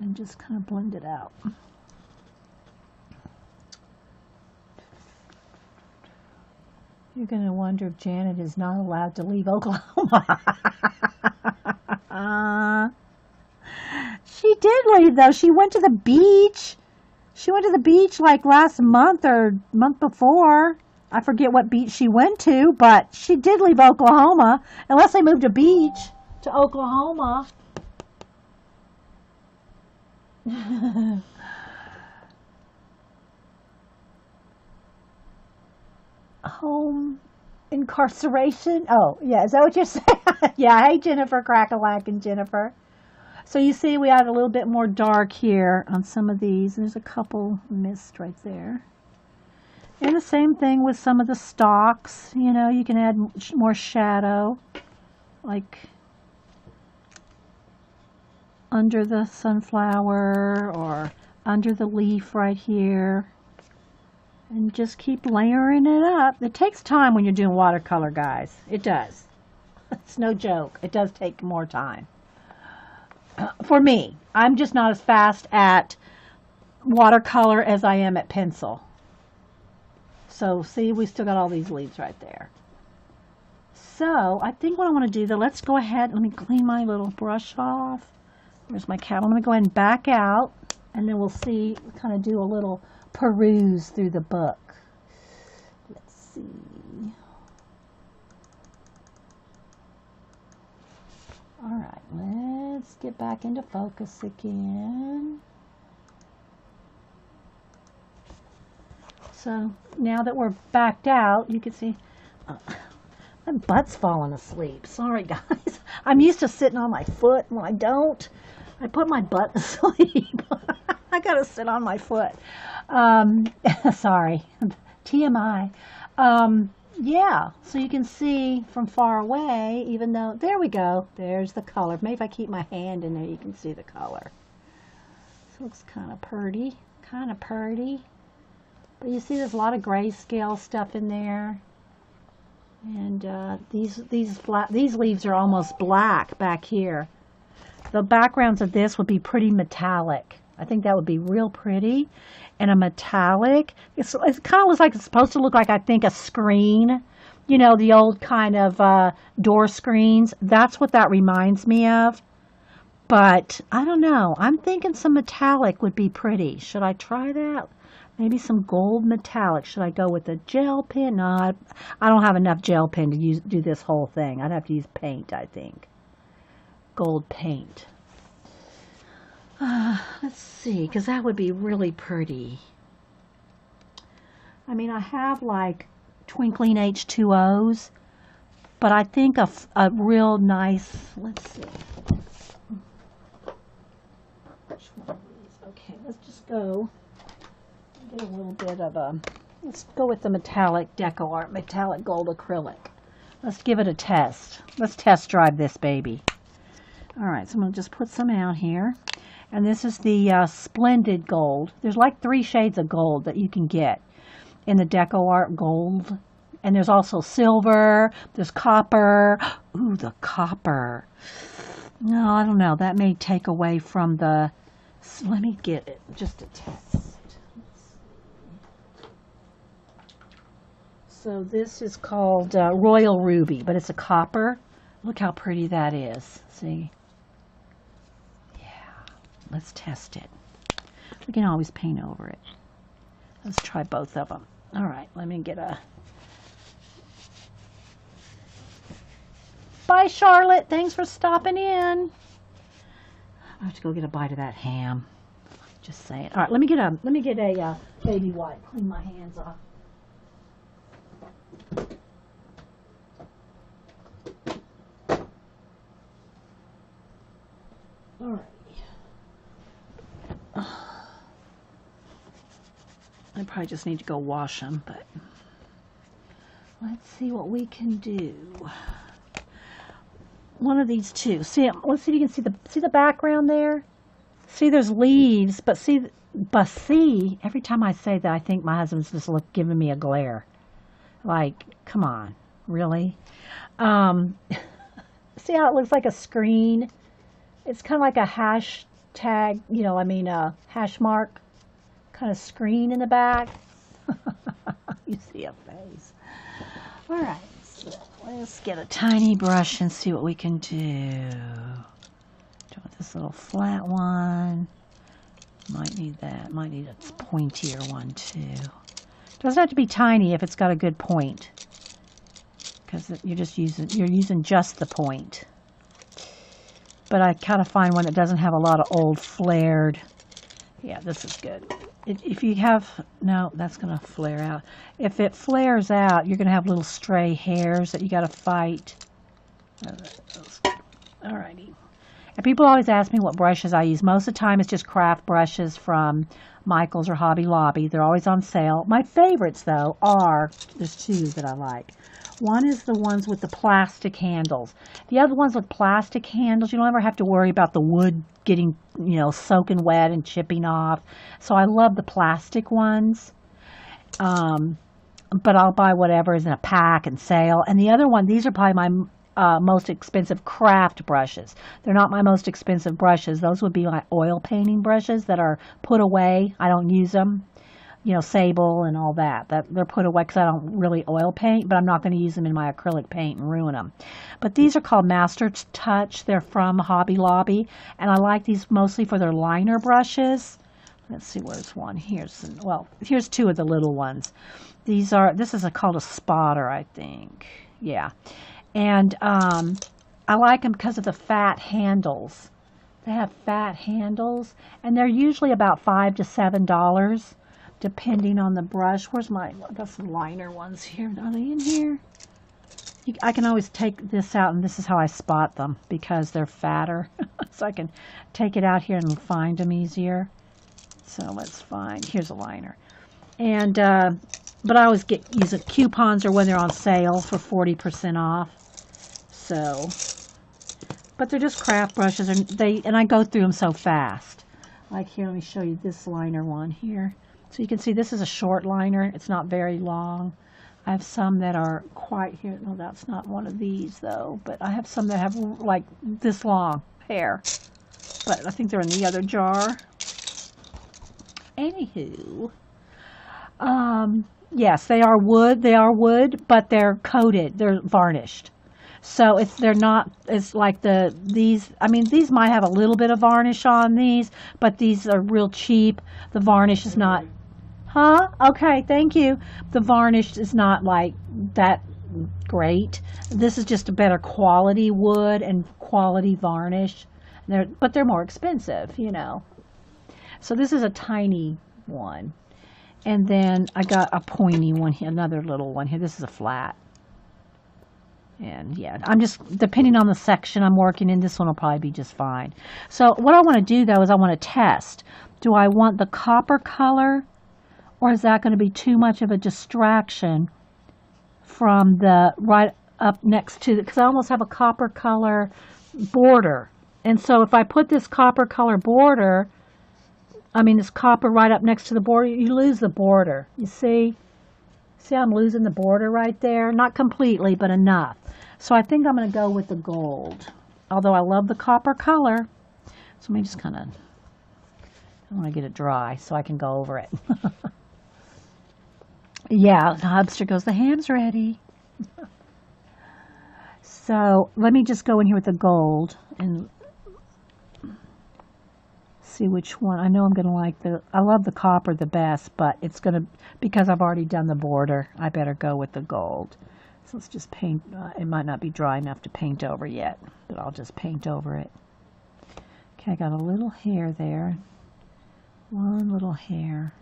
And just kind of blend it out. You're going to wonder if Janet is not allowed to leave Oklahoma. She did leave, though. She went to the beach. She went to the beach like last month or month before. I forget what beach she went to, but she did leave Oklahoma. Unless they moved a beach to Oklahoma. Home incarceration. Oh, yeah. Is that what you're saying? Yeah. Hey, Jennifer, crack-a-lackin' Jennifer. So you see we add a little bit more dark here on some of these. There's a couple missed right there. And the same thing with some of the stalks. You know, you can add more shadow, like under the sunflower or under the leaf right here. And just keep layering it up. It takes time when you're doing watercolor, guys. It does. It's no joke. It does take more time. For me, I'm just not as fast at watercolor as I am at pencil. So, see, we still got all these leaves right there. So, I think what I want to do, though, let's go ahead. Let me clean my little brush off. There's my cap. I'm going to go ahead and back out, and then we'll see, kind of do a little peruse through the book. Let's see. All right, let's get back into focus again. So now that we're backed out, you can see my butt's falling asleep. Sorry, guys. I'm used to sitting on my foot. When I don't, I put my butt to sleep. I got to sit on my foot. Sorry. TMI. Yeah, so you can see from far away, even though, there we go, there's the color. Maybe if I keep my hand in there, you can see the color. This looks kind of pretty, But you see there's a lot of grayscale stuff in there. And these leaves are almost black back here. The backgrounds of this would be pretty metallic. I think that would be real pretty. And a metallic, it kind of looks like it's supposed to look like, I think, a screen. You know, the old kind of door screens. That's what that reminds me of. But, I don't know. I'm thinking some metallic would be pretty. Should I try that? Maybe some gold metallic. Should I go with a gel pen? No, I don't have enough gel pen to do this whole thing. I'd have to use paint, I think. Gold paint. Let's see, because that would be really pretty. I mean, I have like twinkling H2Os, but I think a real nice, let's see. Which one of these? Okay, let's just go get a little bit of a, let's go with the metallic Deco Art, metallic gold acrylic. Let's give it a test. Let's test drive this baby. All right, so I'm going to just put some out here. And this is the Splendid Gold. There's like 3 shades of gold that you can get in the Deco Art Gold. And there's also silver. There's copper. Ooh, the copper. No, I don't know. That may take away from the... So let me get it just to test. So this is called Royal Ruby, but it's a copper. Look how pretty that is. See? Let's test it. We can always paint over it. Let's try both of them. All right, let me get a Bye, Charlotte. Thanks for stopping in. I have to go get a bite of that ham. Just saying. All right, let me get a baby wipe. Clean my hands off. All right. I probably just need to go wash them, but let's see what we can do. One of these two. See, let's see if you can see the background there. See, there's leaves, but see, every time I say that, I think my husband's just giving me a glare. Like, come on, really? See how it looks like a screen? It's kind of like a hashtag, a hash mark kind of screen in the back. You see a face. All right, so let's get a tiny brush and see what we can do. Want this little flat one. Might need that. Might need a pointier one too. Doesn't have to be tiny if it's got a good point, because you're using just the point. But I kind of find one that doesn't have a lot of old flared. Yeah, this is good. If you have, no, that's going to flare out. If it flares out, you're going to have little stray hairs that you got to fight. Alrighty. And people always ask me what brushes I use. Most of the time it's just craft brushes from Michael's or Hobby Lobby. They're always on sale. My favorites, though, there's two that I like. One is the ones with the plastic handles. The other ones with plastic handles, you don't ever have to worry about the wood getting, soaking wet and chipping off. So I love the plastic ones. But I'll buy whatever is in a pack and sale. And the other one, these are probably my most expensive craft brushes. They're not my most expensive brushes. Those would be my oil painting brushes that are put away. I don't use them. Sable and all that they're put away because I don't really oil paint, but I'm not going to use them in my acrylic paint and ruin them. But these are called Master Touch. They're from Hobby Lobby, and I like these mostly for their liner brushes. Let's see, where's one? Here's two of the little ones. This is called a spotter, I think. Yeah. And I like them because of the fat handles. They have fat handles, and they're usually about $5 to $7. Depending on the brush. I've got some liner ones here. Are they in here? I can always take this out, and this is how I spot them because they're fatter. So I can take it out here and find them easier. So let's find, here's a liner. And, but I always use coupons or when they're on sale for 40% off. So, but they're just craft brushes, and I go through them so fast. Like here, let me show you this liner one here. So you can see this is a short liner. It's not very long. I have some that are quite here. No, that's not one of these though. But I have some that have like this long hair. But I think they're in the other jar. Anywho. Yes, they are wood. They are wood, but they're coated. They're varnished. So they're not, it's like these might have a little bit of varnish on these, but these are real cheap. The varnish is not, okay, thank you. The varnish is not like that great. This is just a better quality wood and quality varnish. But they're more expensive, So this is a tiny one. And then I got a pointy one here, another little one here. This is a flat. And yeah, I'm just, depending on the section I'm working in, this one will probably be just fine. So what I want to do though is I want to test. Do I want the copper color, or is that going to be too much of a distraction from the right up next to, because I almost have a copper color border. And so if I put this copper color border, this copper right up next to the border, you lose the border. You see? See how I'm losing the border right there? Not completely, but enough. So I think I'm going to go with the gold. Although I love the copper color. So let me just kind of, I want to get it dry so I can go over it. Yeah, the hubster goes, the ham's ready. So let me just go in here with the gold and see which one. I know I'm going to like I love the copper the best, but it's going to, because I've already done the border, I better go with the gold. So let's just paint. It might not be dry enough to paint over yet, but I'll just paint over it. Okay, I got a little hair there. One little hair.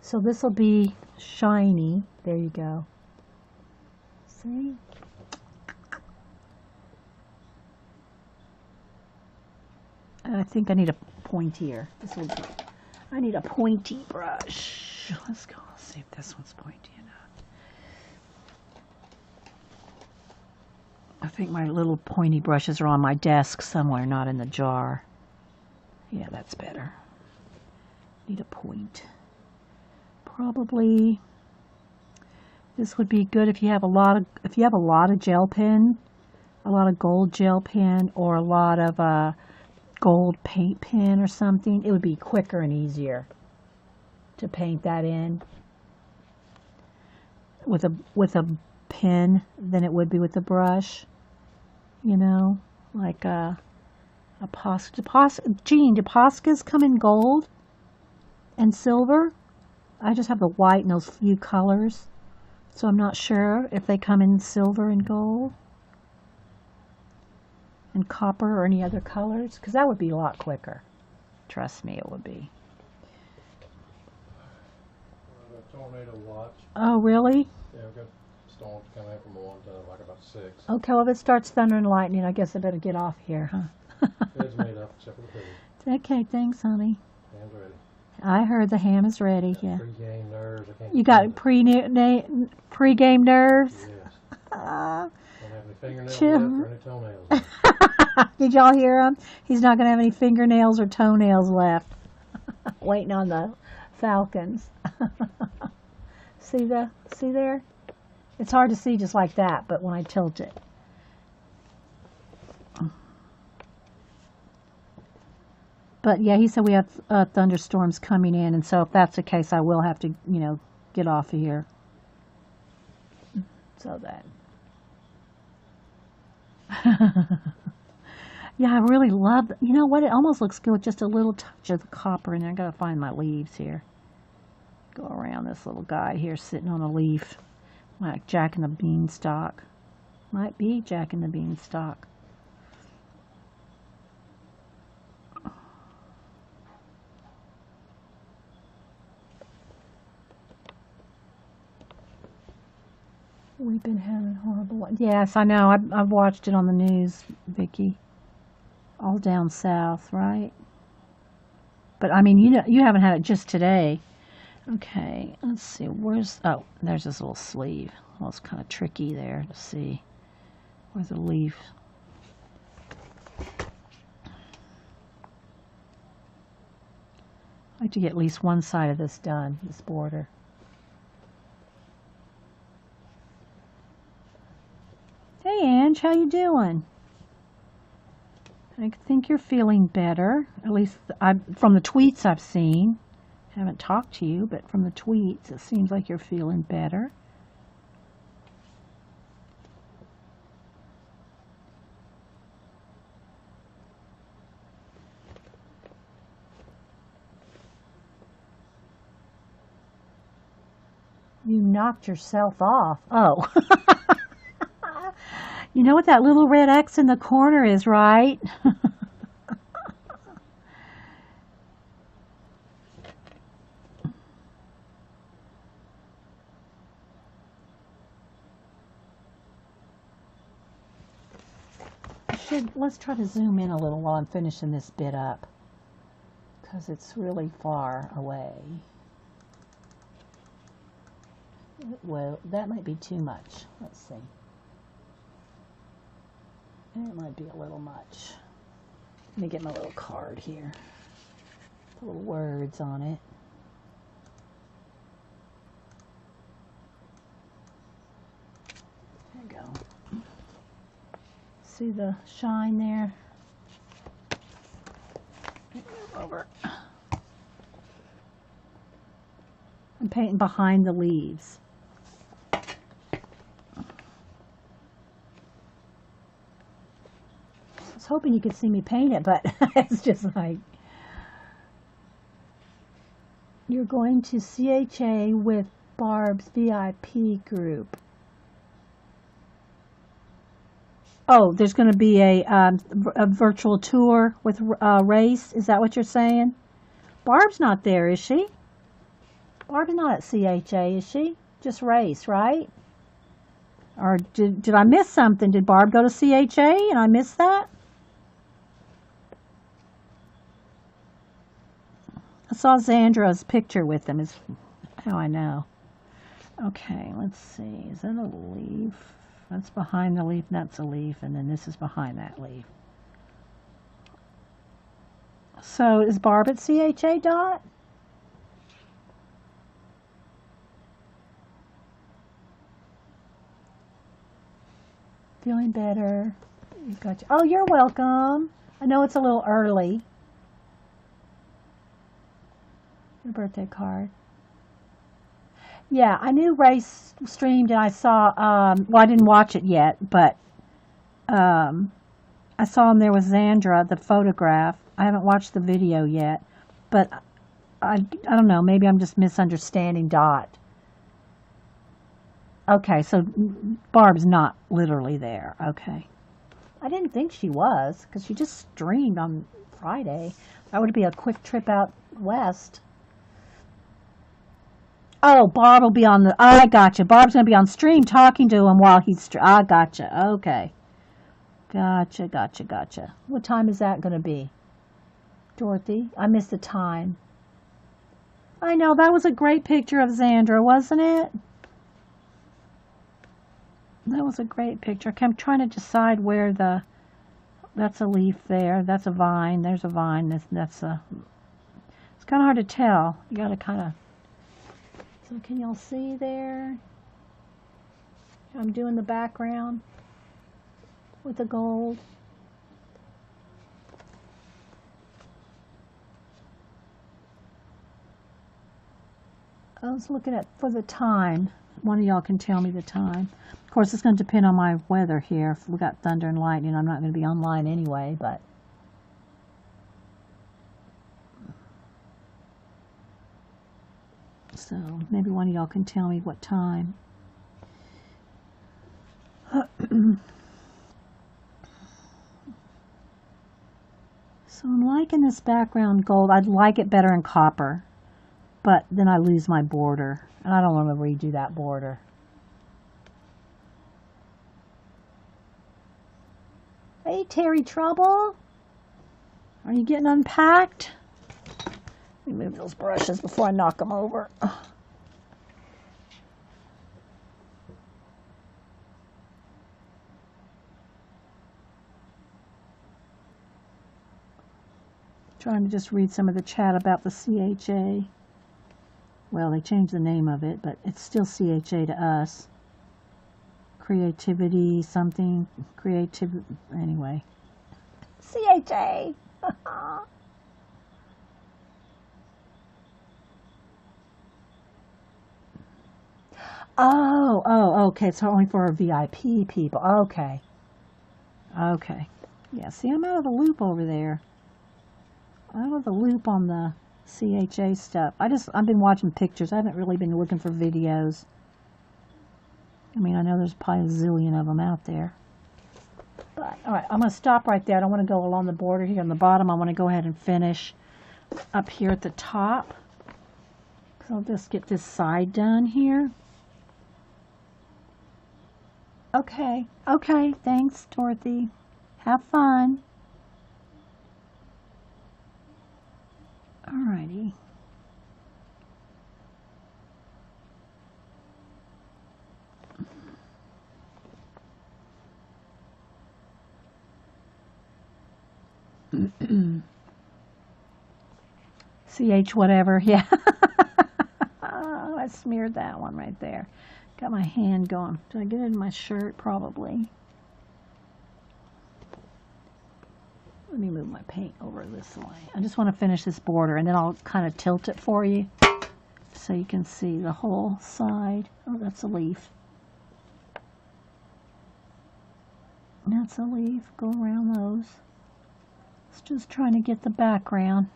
So this will be shiny. There you go. See? I think I need a pointier. This will be. I need a pointy brush. Let's go. Let's see if this one's pointy enough. I think my little pointy brushes are on my desk somewhere, not in the jar. Yeah, that's better. Need a point. Probably this would be good if you have a lot of gel pen, a lot of gold gel pen, or a lot of gold paint pen or something. It would be quicker and easier to paint that in with a pen than it would be with a brush. You know, like a Gene, do Poscas come in gold and silver? I just have the white and those few colors, so I'm not sure if they come in silver and gold and copper or any other colors, because that would be a lot quicker. Trust me, it would be. The tornado watch. Oh, really? Yeah, we've got storms coming in from 1 to like about 6. Okay, well, if it starts thunder and lightning, I guess I better get off here, huh? It's made up except for the food. Okay, thanks, honey. Ham's ready. I heard the ham is ready, yeah. Pre-game nerves. I can't You got pre-game nerves? Yes. Don't have any fingernails Chill. left or any toenails left. Did y'all hear him? He's not going to have any fingernails or toenails left. Waiting on the Falcons. See there? It's hard to see just like that, but when I tilt it. But yeah, he said we have thunderstorms coming in, and so if that's the case, I will have to, get off of here. So that. Yeah, I really love, you know what, it almost looks good with just a little touch of the copper in there. I gotta find my leaves here. Go around this little guy here sitting on a leaf, like Jack and the Beanstalk. Might be Jack and the Beanstalk. We've been having horrible. Yes, I know. I've watched it on the news, Vicky. All down south, right? But I mean, you haven't had it just today. Okay, let's see. Oh, there's this little sleeve. Well, it's kind of tricky there to see. Where's the leaf? I like to get at least one side of this done, this border. Hey, Ange, how you doing? I think you're feeling better. At least from the tweets I've seen. I haven't talked to you, but from the tweets, it seems like you're feeling better. You knocked yourself off. Oh. You know what that little red X in the corner is, right? Let's try to zoom in a little while I'm finishing this bit up, because it's really far away. Well, that might be too much. Let's see. It might be a little much. Let me get my little card here. The little words on it. There you go. See the shine there? Move over. I'm painting behind the leaves. I was hoping you could see me paint it, but it's just like, You're going to CHA with Barb's VIP group. Oh, there's going to be a virtual tour with Race. Is that what you're saying? Barb's not there, is she? Barb's not at CHA, is she? Just Race, right? Or did I miss something? Did Barb go to CHA and I missed that? I saw Zandra's picture with them, is how I know. Okay, let's see. Is that a leaf? That's behind the leaf, that's a leaf, and then this is behind that leaf. So is Barb at CHA, Dot? Feeling better. You got you. Oh, you're welcome. I know it's a little early. Your birthday card. Yeah, I knew Race streamed and I saw, well, I didn't watch it yet, but I saw him there with Zandra, the photograph. I haven't watched the video yet, but I don't know, maybe I'm just misunderstanding Dot. Okay, so Barb's not literally there. Okay. I didn't think she was, because she just streamed on Friday. That would be a quick trip out west. Oh, Barb will be on the... I gotcha. Barb's going to be on stream talking to him while he's... I gotcha. Okay. Gotcha. What time is that going to be? Dorothy? I missed the time. I know, that was a great picture of Zandra, wasn't it? That was a great picture. Okay, I'm trying to decide where the... That's a leaf there. That's a vine. There's a vine. That's a... It's kind of hard to tell. You got to kind of... So can y'all see there? I'm doing the background with the gold. I was looking at for the time. One of y'all can tell me the time. Of course, it's going to depend on my weather here. If we got thunder and lightning, I'm not going to be online anyway, but... So maybe one of y'all can tell me what time. So I'm liking this background gold. I'd like it better in copper, but then I lose my border, and I don't want to redo that border. Hey, Terry Trouble. Are you getting unpacked? Let me move those brushes before I knock them over. Trying to just read some of the chat about the CHA. Well, they changed the name of it, but it's still CHA to us. Creativity, something. Anyway. CHA! Oh, okay. It's only for our VIP people. Okay. Yeah, see, I'm out of the loop over there. Out of the loop on the CHA stuff. I've been watching pictures. I haven't really been looking for videos. I mean, I know there's probably a zillion of them out there. But, alright, I'm going to stop right there. I don't want to go along the border here on the bottom. I want to go ahead and finish up here at the top. So I'll just get this side done here. Okay, thanks, Dorothy. Have fun. Alrighty. CH whatever, yeah. Oh, I smeared that one right there. Got my hand going. Did I get it in my shirt? Probably. Let me move my paint over this way. I just want to finish this border, and then I'll kind of tilt it for you so you can see the whole side. Oh, that's a leaf. That's a leaf. Go around those. It's just trying to get the background.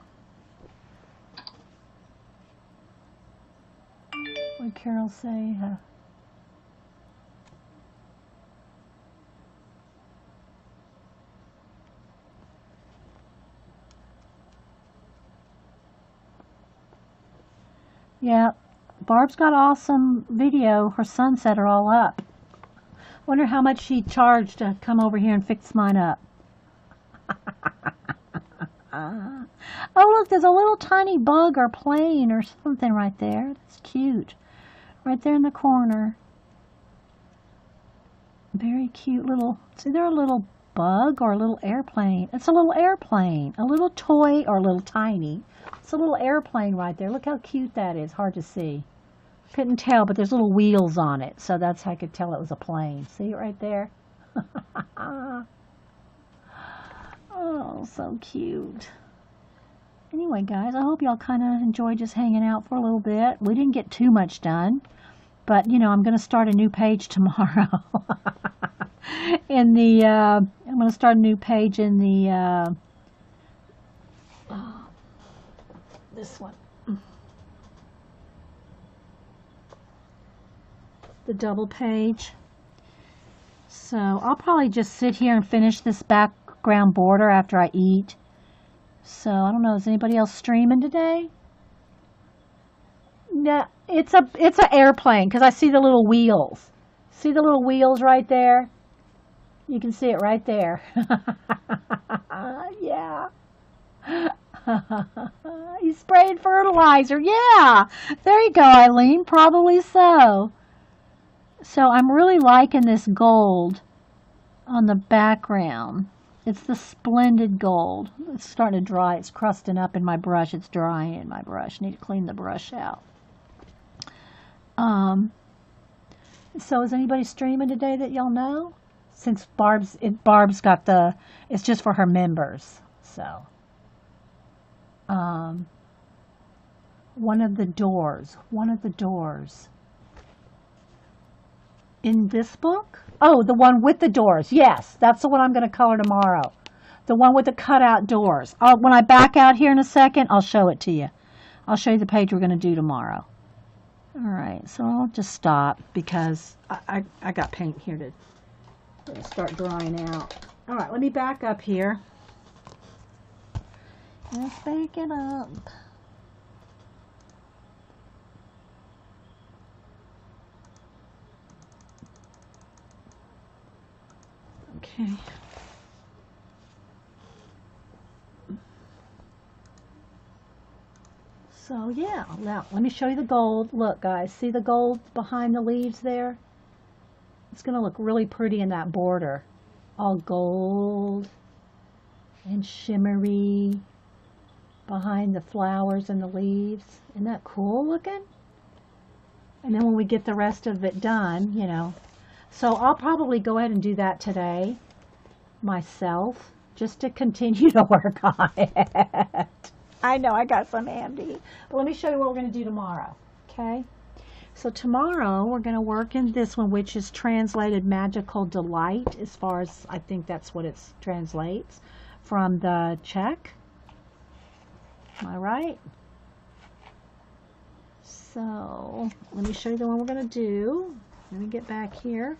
Carol say? Yeah, Barb's got awesome video. Her son set her all up. Wonder how much she charged to come over here and fix mine up. Oh, look, there's a little tiny bug or plane or something right there. That's cute. Right there in the corner. Very cute little, it's either a little bug or a little airplane. It's a little airplane. A little toy or a little tiny. It's a little airplane right there. Look how cute that is. Hard to see. Couldn't tell, but there's little wheels on it. So that's how I could tell it was a plane. See it right there? Oh, so cute. Anyway, guys, I hope y'all kind of enjoyed just hanging out for a little bit. We didn't get too much done. But, you know, I'm going to start a new page tomorrow. I'm going to start a new page in the, this one. The double page. So I'll probably just sit here and finish this background border after I eat. So I don't know, is anybody else streaming today? No, it's an airplane because I see the little wheels. See the little wheels right there? You can see it right there. Yeah. You sprayed fertilizer. Yeah. There you go, Eileen. Probably so. So I'm really liking this gold on the background. It's the splendid gold. It's starting to dry. It's crusting up in my brush. It's drying in my brush. Need to clean the brush out. So is anybody streaming today that y'all know? Since Barb's got the, it's just for her members. So, one of the doors in this book. Oh, the one with the doors. Yes, that's the one I'm going to color tomorrow. The one with the cutout doors. When I back out here in a second, I'll show it to you. I'll show you the page we're going to do tomorrow. All right, so I'll just stop because I got paint here to start drying out. All right, let me back up here. Let's back it up. Okay. So yeah, now let me show you the gold. Look guys, see the gold behind the leaves there? It's going to look really pretty in that border. All gold and shimmery behind the flowers and the leaves. Isn't that cool looking? And then when we get the rest of it done, you know. So I'll probably go ahead and do that today myself, just to continue to work on it. I know I got some handy. But let me show you what we're going to do tomorrow. Okay? So tomorrow we're going to work in this one, which is translated Magical Delight, as far as I think that's what it translates from the Czech. Am I right? So let me show you the one we're going to do. Let me get back here.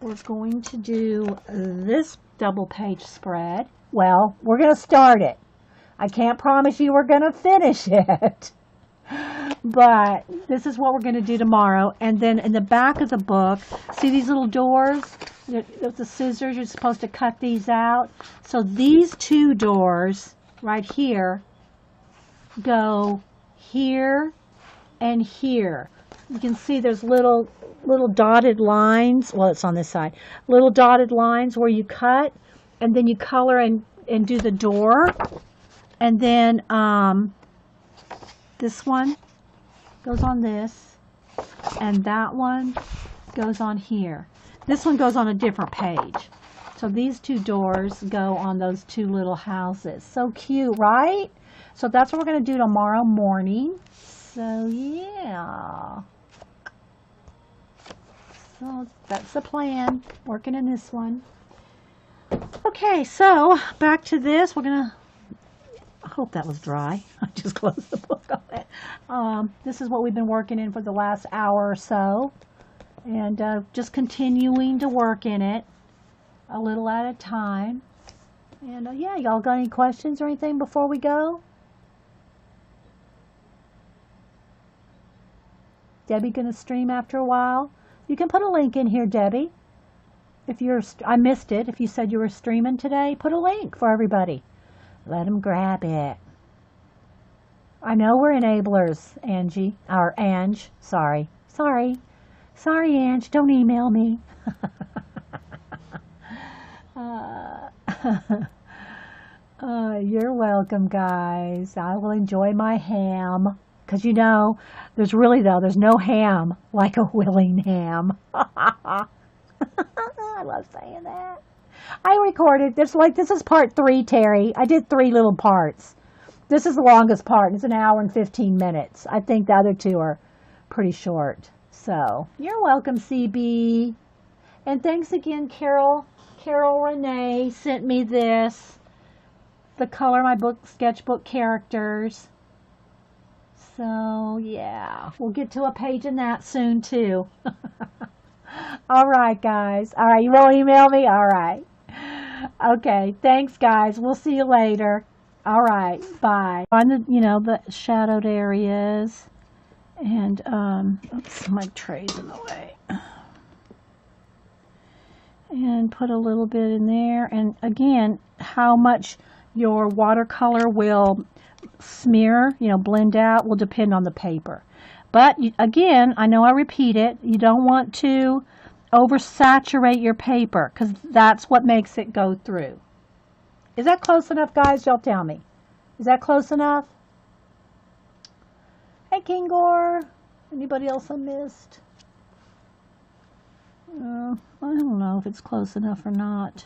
We're going to do this double page spread. Well, we're going to start it. I can't promise you we're going to finish it. But this is what we're going to do tomorrow. And then in the back of the book, see these little doors? With the scissors, you're supposed to cut these out. So these two doors right here go here and here. You can see there's little dotted lines. Well, it's on this side. Little dotted lines where you cut, and then you color and do the door. And then this one goes on this, and that one goes on here. This one goes on a different page. So these two doors go on those two little houses. So cute, right? So that's what we're going to do tomorrow morning. So yeah. So that's the plan, working in this one. Okay, so back to this. We're going to hope that was dry. I just closed the book on it. This is what we've been working in for the last hour or so. And just continuing to work in it a little at a time. And yeah, y'all got any questions or anything before we go? Debbie gonna stream after a while? You can put a link in here, Debbie. If you're, I missed it. If you said you were streaming today, put a link for everybody. Let them grab it. I know we're enablers, Angie. Or Ange. Sorry. Sorry, Ange. Don't email me. You're welcome, guys. I will enjoy my ham. Because, you know, there's no ham like a willing ham. I love saying that. I recorded, this is part 3, Terry. I did 3 little parts. This is the longest part. It's an hour and 15 minutes. I think the other 2 are pretty short. So, you're welcome, CB. And thanks again, Carol. Carol Renee sent me this. The color my book, sketchbook characters. So, yeah. We'll get to a page in that soon, too. All right, guys. All right, you will email me? All right. Okay, thanks, guys. We'll see you later. All right, bye. On the, the shadowed areas. And, oops, my tray's in the way. And put a little bit in there. And again, how much your watercolor will smear, blend out, will depend on the paper. But again, I know I repeat it, you don't want to oversaturate your paper because that's what makes it go through. Is that close enough, guys? Y'all tell me. Is that close enough? Hey, Kingor. Anybody else I missed? I don't know if it's close enough or not.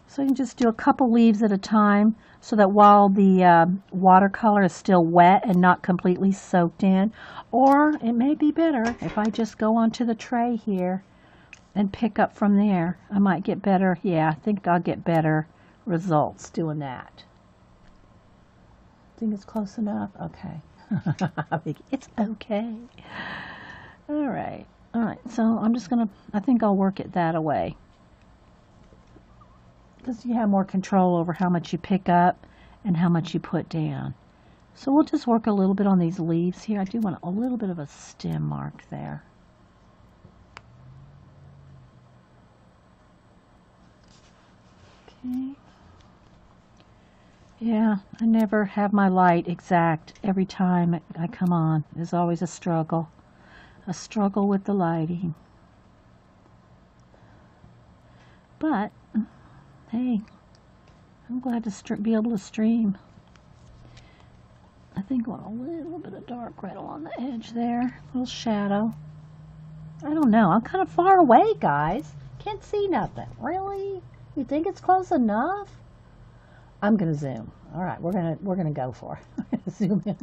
So you can just do a couple leaves at a time so that while the watercolor is still wet and not completely soaked in. Or it may be better if I just go onto the tray here and pick up from there. I might get better. Yeah, I think I'll get better results doing that. Think it's close enough? Okay. I think it's okay. All right. All right. So I'm just going to, I think I'll work it that away. Because you have more control over how much you pick up and how much you put down. So we'll just work a little bit on these leaves here. I do want a little bit of a stem mark there. Okay. Yeah, I never have my light exact every time I come on. There's always a struggle with the lighting. But, hey, I'm glad to be able to stream. I think I want a little bit of dark red along the edge there, a little shadow. I don't know, I'm kind of far away, guys. Can't see nothing. Really? You think it's close enough? I'm gonna zoom. All right, we're gonna go for it. Zoom in.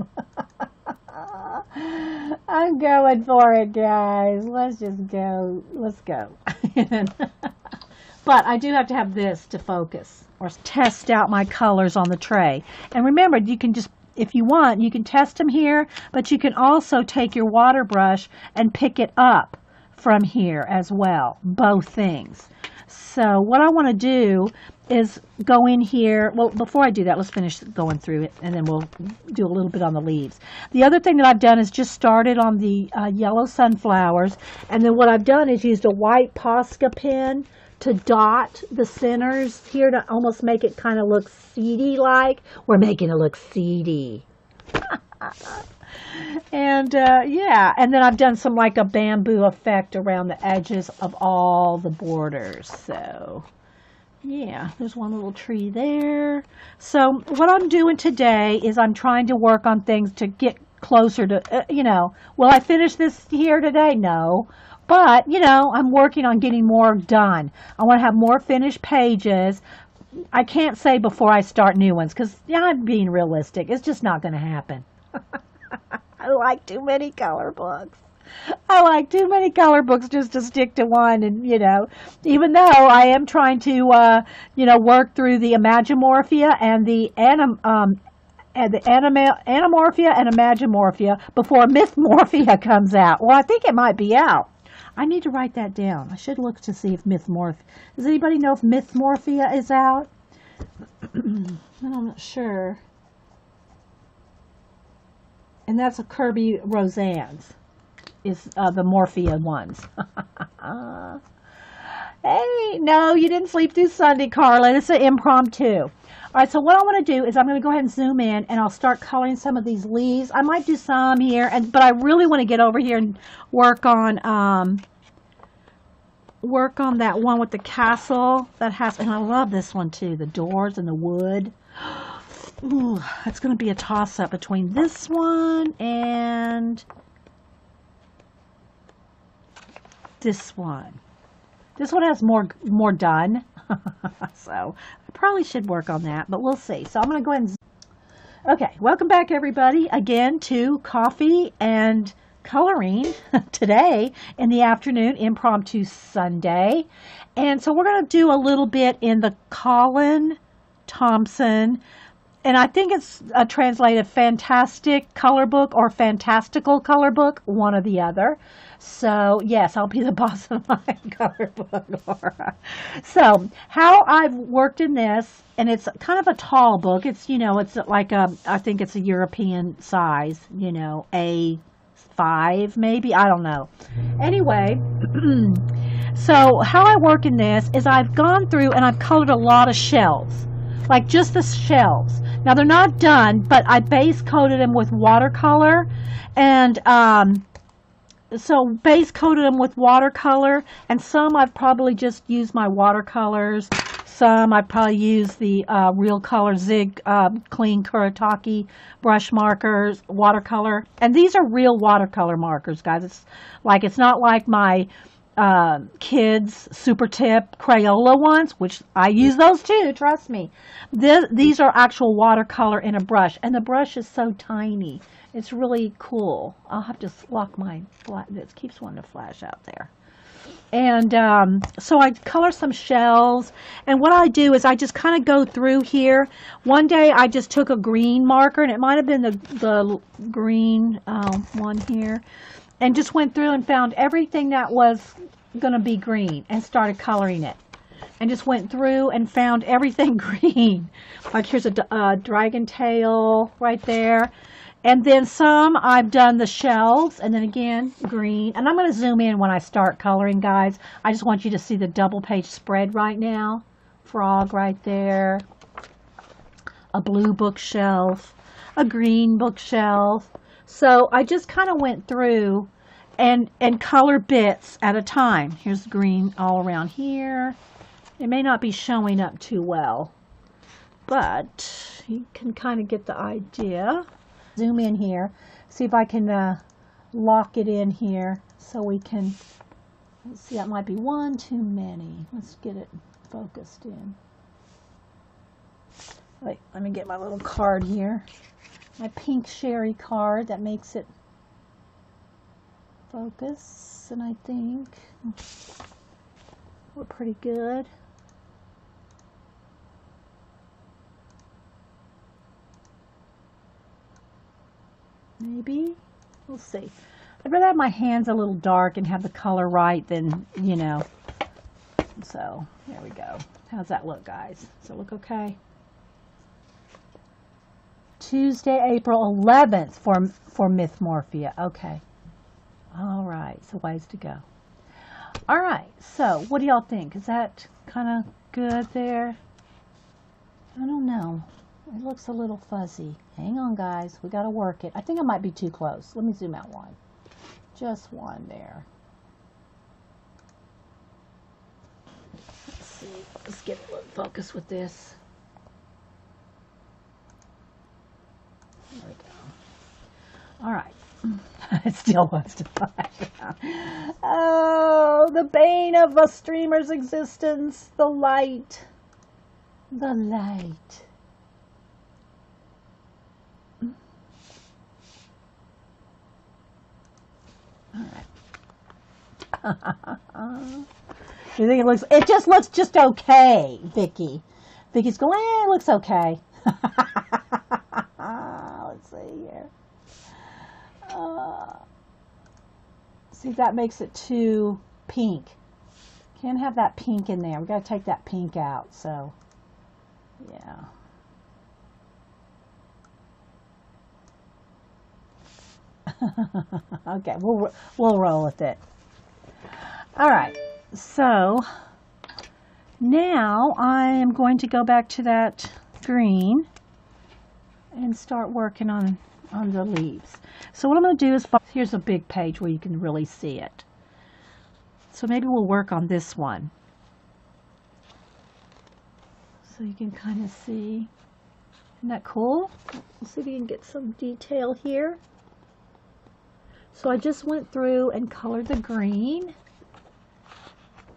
I'm going for it, guys. Let's just go. Let's go. But I do have to have this to focus or test out my colors on the tray. And remember, you can just, if you want, you can test them here, but you can also take your water brush and pick it up from here as well. Both things. So what I want to do is go in here. Well, before I do that, let's finish going through it, and then we'll do a little bit on the leaves. The other thing that I've done is just started on the yellow sunflowers, and then what I've done is used a white Posca pen to dot the centers here to almost make it kind of look seedy-like. We're making it look seedy. And yeah, and then I've done some like a bamboo effect around the edges of all the borders. So yeah, there's one little tree there. So what I'm doing today is I'm trying to work on things to get closer to, will I finish this here today? No. But, I'm working on getting more done. I want to have more finished pages. I can't say before I start new ones because, I'm being realistic. It's just not going to happen. I like too many color books. I like too many color books just to stick to one. And, even though I am trying to, work through the Imagimorphia and the Animorphia and Imagimorphia before Mythmorphia comes out. Well, I think it might be out. I need to write that down. I should look to see if Does anybody know if Mythmorphia is out? I'm not sure. And that's a Kirby Roseanne's. Is the Morphia ones. Hey, no, you didn't sleep through Sunday, Carla. It's an impromptu. All right, so what I want to do is I'm going to go ahead and zoom in, and I'll start coloring some of these leaves. I might do some here, but I really want to get over here and work on that one with the castle that has, and I love this one too, the doors and the wood. Ooh, it's going to be a toss-up between this one and this one. This one has more done. So I probably should work on that, but we'll see. So I'm going to go ahead and... Okay, welcome back everybody again to Coffee and Coloring today in the afternoon, Impromptu Sunday. And so we're going to do a little bit in the Colin, Thompson, and I think it's translated Fantastic Color Book or Fantastical Color Book, one or the other. So, yes, I'll be the boss of my color book. So, how I've worked in this, and it's kind of a tall book. It's, it's like I think it's a European size, A5 maybe. I don't know. Anyway, so how I work in this is I've gone through and I've colored a lot of shells. Like just the shells. Now, they're not done, but I base coated them with watercolor. And, so base coated them with watercolor, and some I've probably just used my watercolors. Some I probably use the Real Color Zig Clean Kuretake brush markers, watercolor. And these are real watercolor markers, guys. It's not like my kids super tip Crayola ones, which I use those too, trust me. These are actual watercolor in a brush, and the brush is so tiny. It's really cool. I'll have to lock my this keeps wanting to flash out there. And so I color some shells, and what I do is I just kind of go through here. One day I just took a green marker, and it might have been the green one here, and just went through and found everything that was going to be green and started coloring it. And just went through and found everything green. Like here's a dragon tail right there. And then some I've done the shells, and then again green. And I'm going to zoom in when I start coloring, guys. I just want you to see the double page spread right now. Frog right there. A blue bookshelf. A green bookshelf. So I just kind of went through and color bits at a time. Here's green all around here. It may not be showing up too well, but you can kind of get the idea. Zoom in here, see if I can lock it in here so we can, let's see, that might be one too many. Let's get it focused in. Wait, let me get my little card here. My pink sherry card that makes it focus, and I think we're pretty good. Maybe. We'll see. I'd rather have my hands a little dark and have the color right than, So, there we go. How's that look, guys? Does it look okay? Tuesday, April 11th for Mythmorphia. Okay. All right. So, ways to go. All right. So, what do y'all think? Is that kind of good there? I don't know. It looks a little fuzzy. Hang on, guys. We got to work it. I think I might be too close. Let me zoom out one. Just one there. Let's see. Let's get a little focus with this. There we go. All right. It still wants to flash out. Oh, the bane of a streamer's existence. The light. The light. You think it just looks just okay, Vicky. Vicky's going, it looks okay. Let's see here. See, that makes it too pink. Can't have that pink in there. We got to take that pink out. So, yeah. Okay, we'll roll with it. All right. So now I am going to go back to that green and start working on the leaves. So what I'm going to do is, here's a big page where you can really see it. So maybe we'll work on this one. So you can kind of see. Isn't that cool? We'll see if we can get some detail here. So I just went through and colored the green.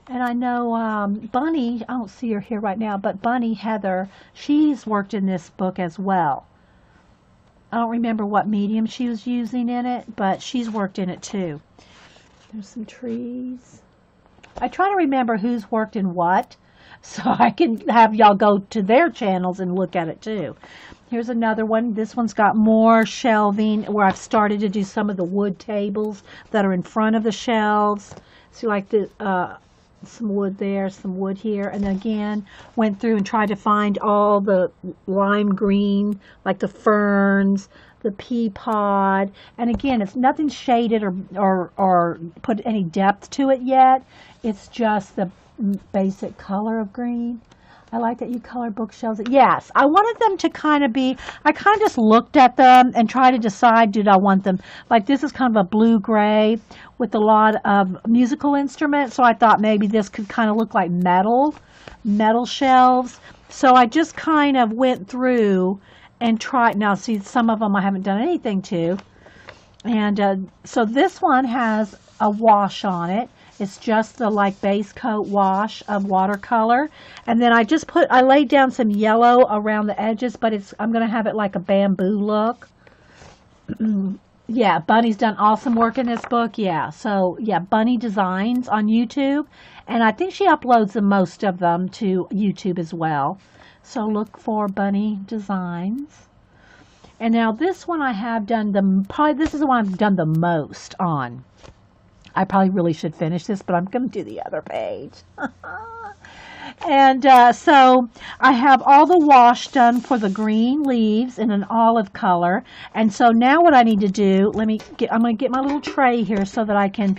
And I know Bunny, I don't see her here right now, but Bunny Heather, she's worked in this book as well. I don't remember what medium she was using in it, but she's worked in it too. There's some trees. I try to remember who's worked in what, so I can have y'all go to their channels and look at it too. Here's another one. This one's got more shelving where I've started to do some of the wood tables that are in front of the shelves. So like the some wood there, some wood here, and then again went through and tried to find all the lime green, like the ferns, the pea pod, and again it's nothing shaded or put any depth to it yet. It's just the basic color of green. I like that you color bookshelves. Yes, I wanted them to kind of be, I kind of just looked at them and tried to decide, did I want them, like this is kind of a blue-gray with a lot of musical instruments, so I thought maybe this could kind of look like metal shelves. So I just kind of went through and tried, now see some of them I haven't done anything to. And so this one has a wash on it. It's just the like base coat wash of watercolor. And then I laid down some yellow around the edges, but I'm going to have it like a bamboo look. Yeah, Bunny's done awesome work in this book. Yeah, so yeah, Bunny Designs on YouTube. And I think she uploads most of them to YouTube as well. So look for Bunny Designs. And now this one I have done this is the one I've done the most on. I probably really should finish this, but I'm going to do the other page. And so I have all the wash done for the green leaves in an olive color. And so now what I need to do, I'm going to get my little tray here so that I can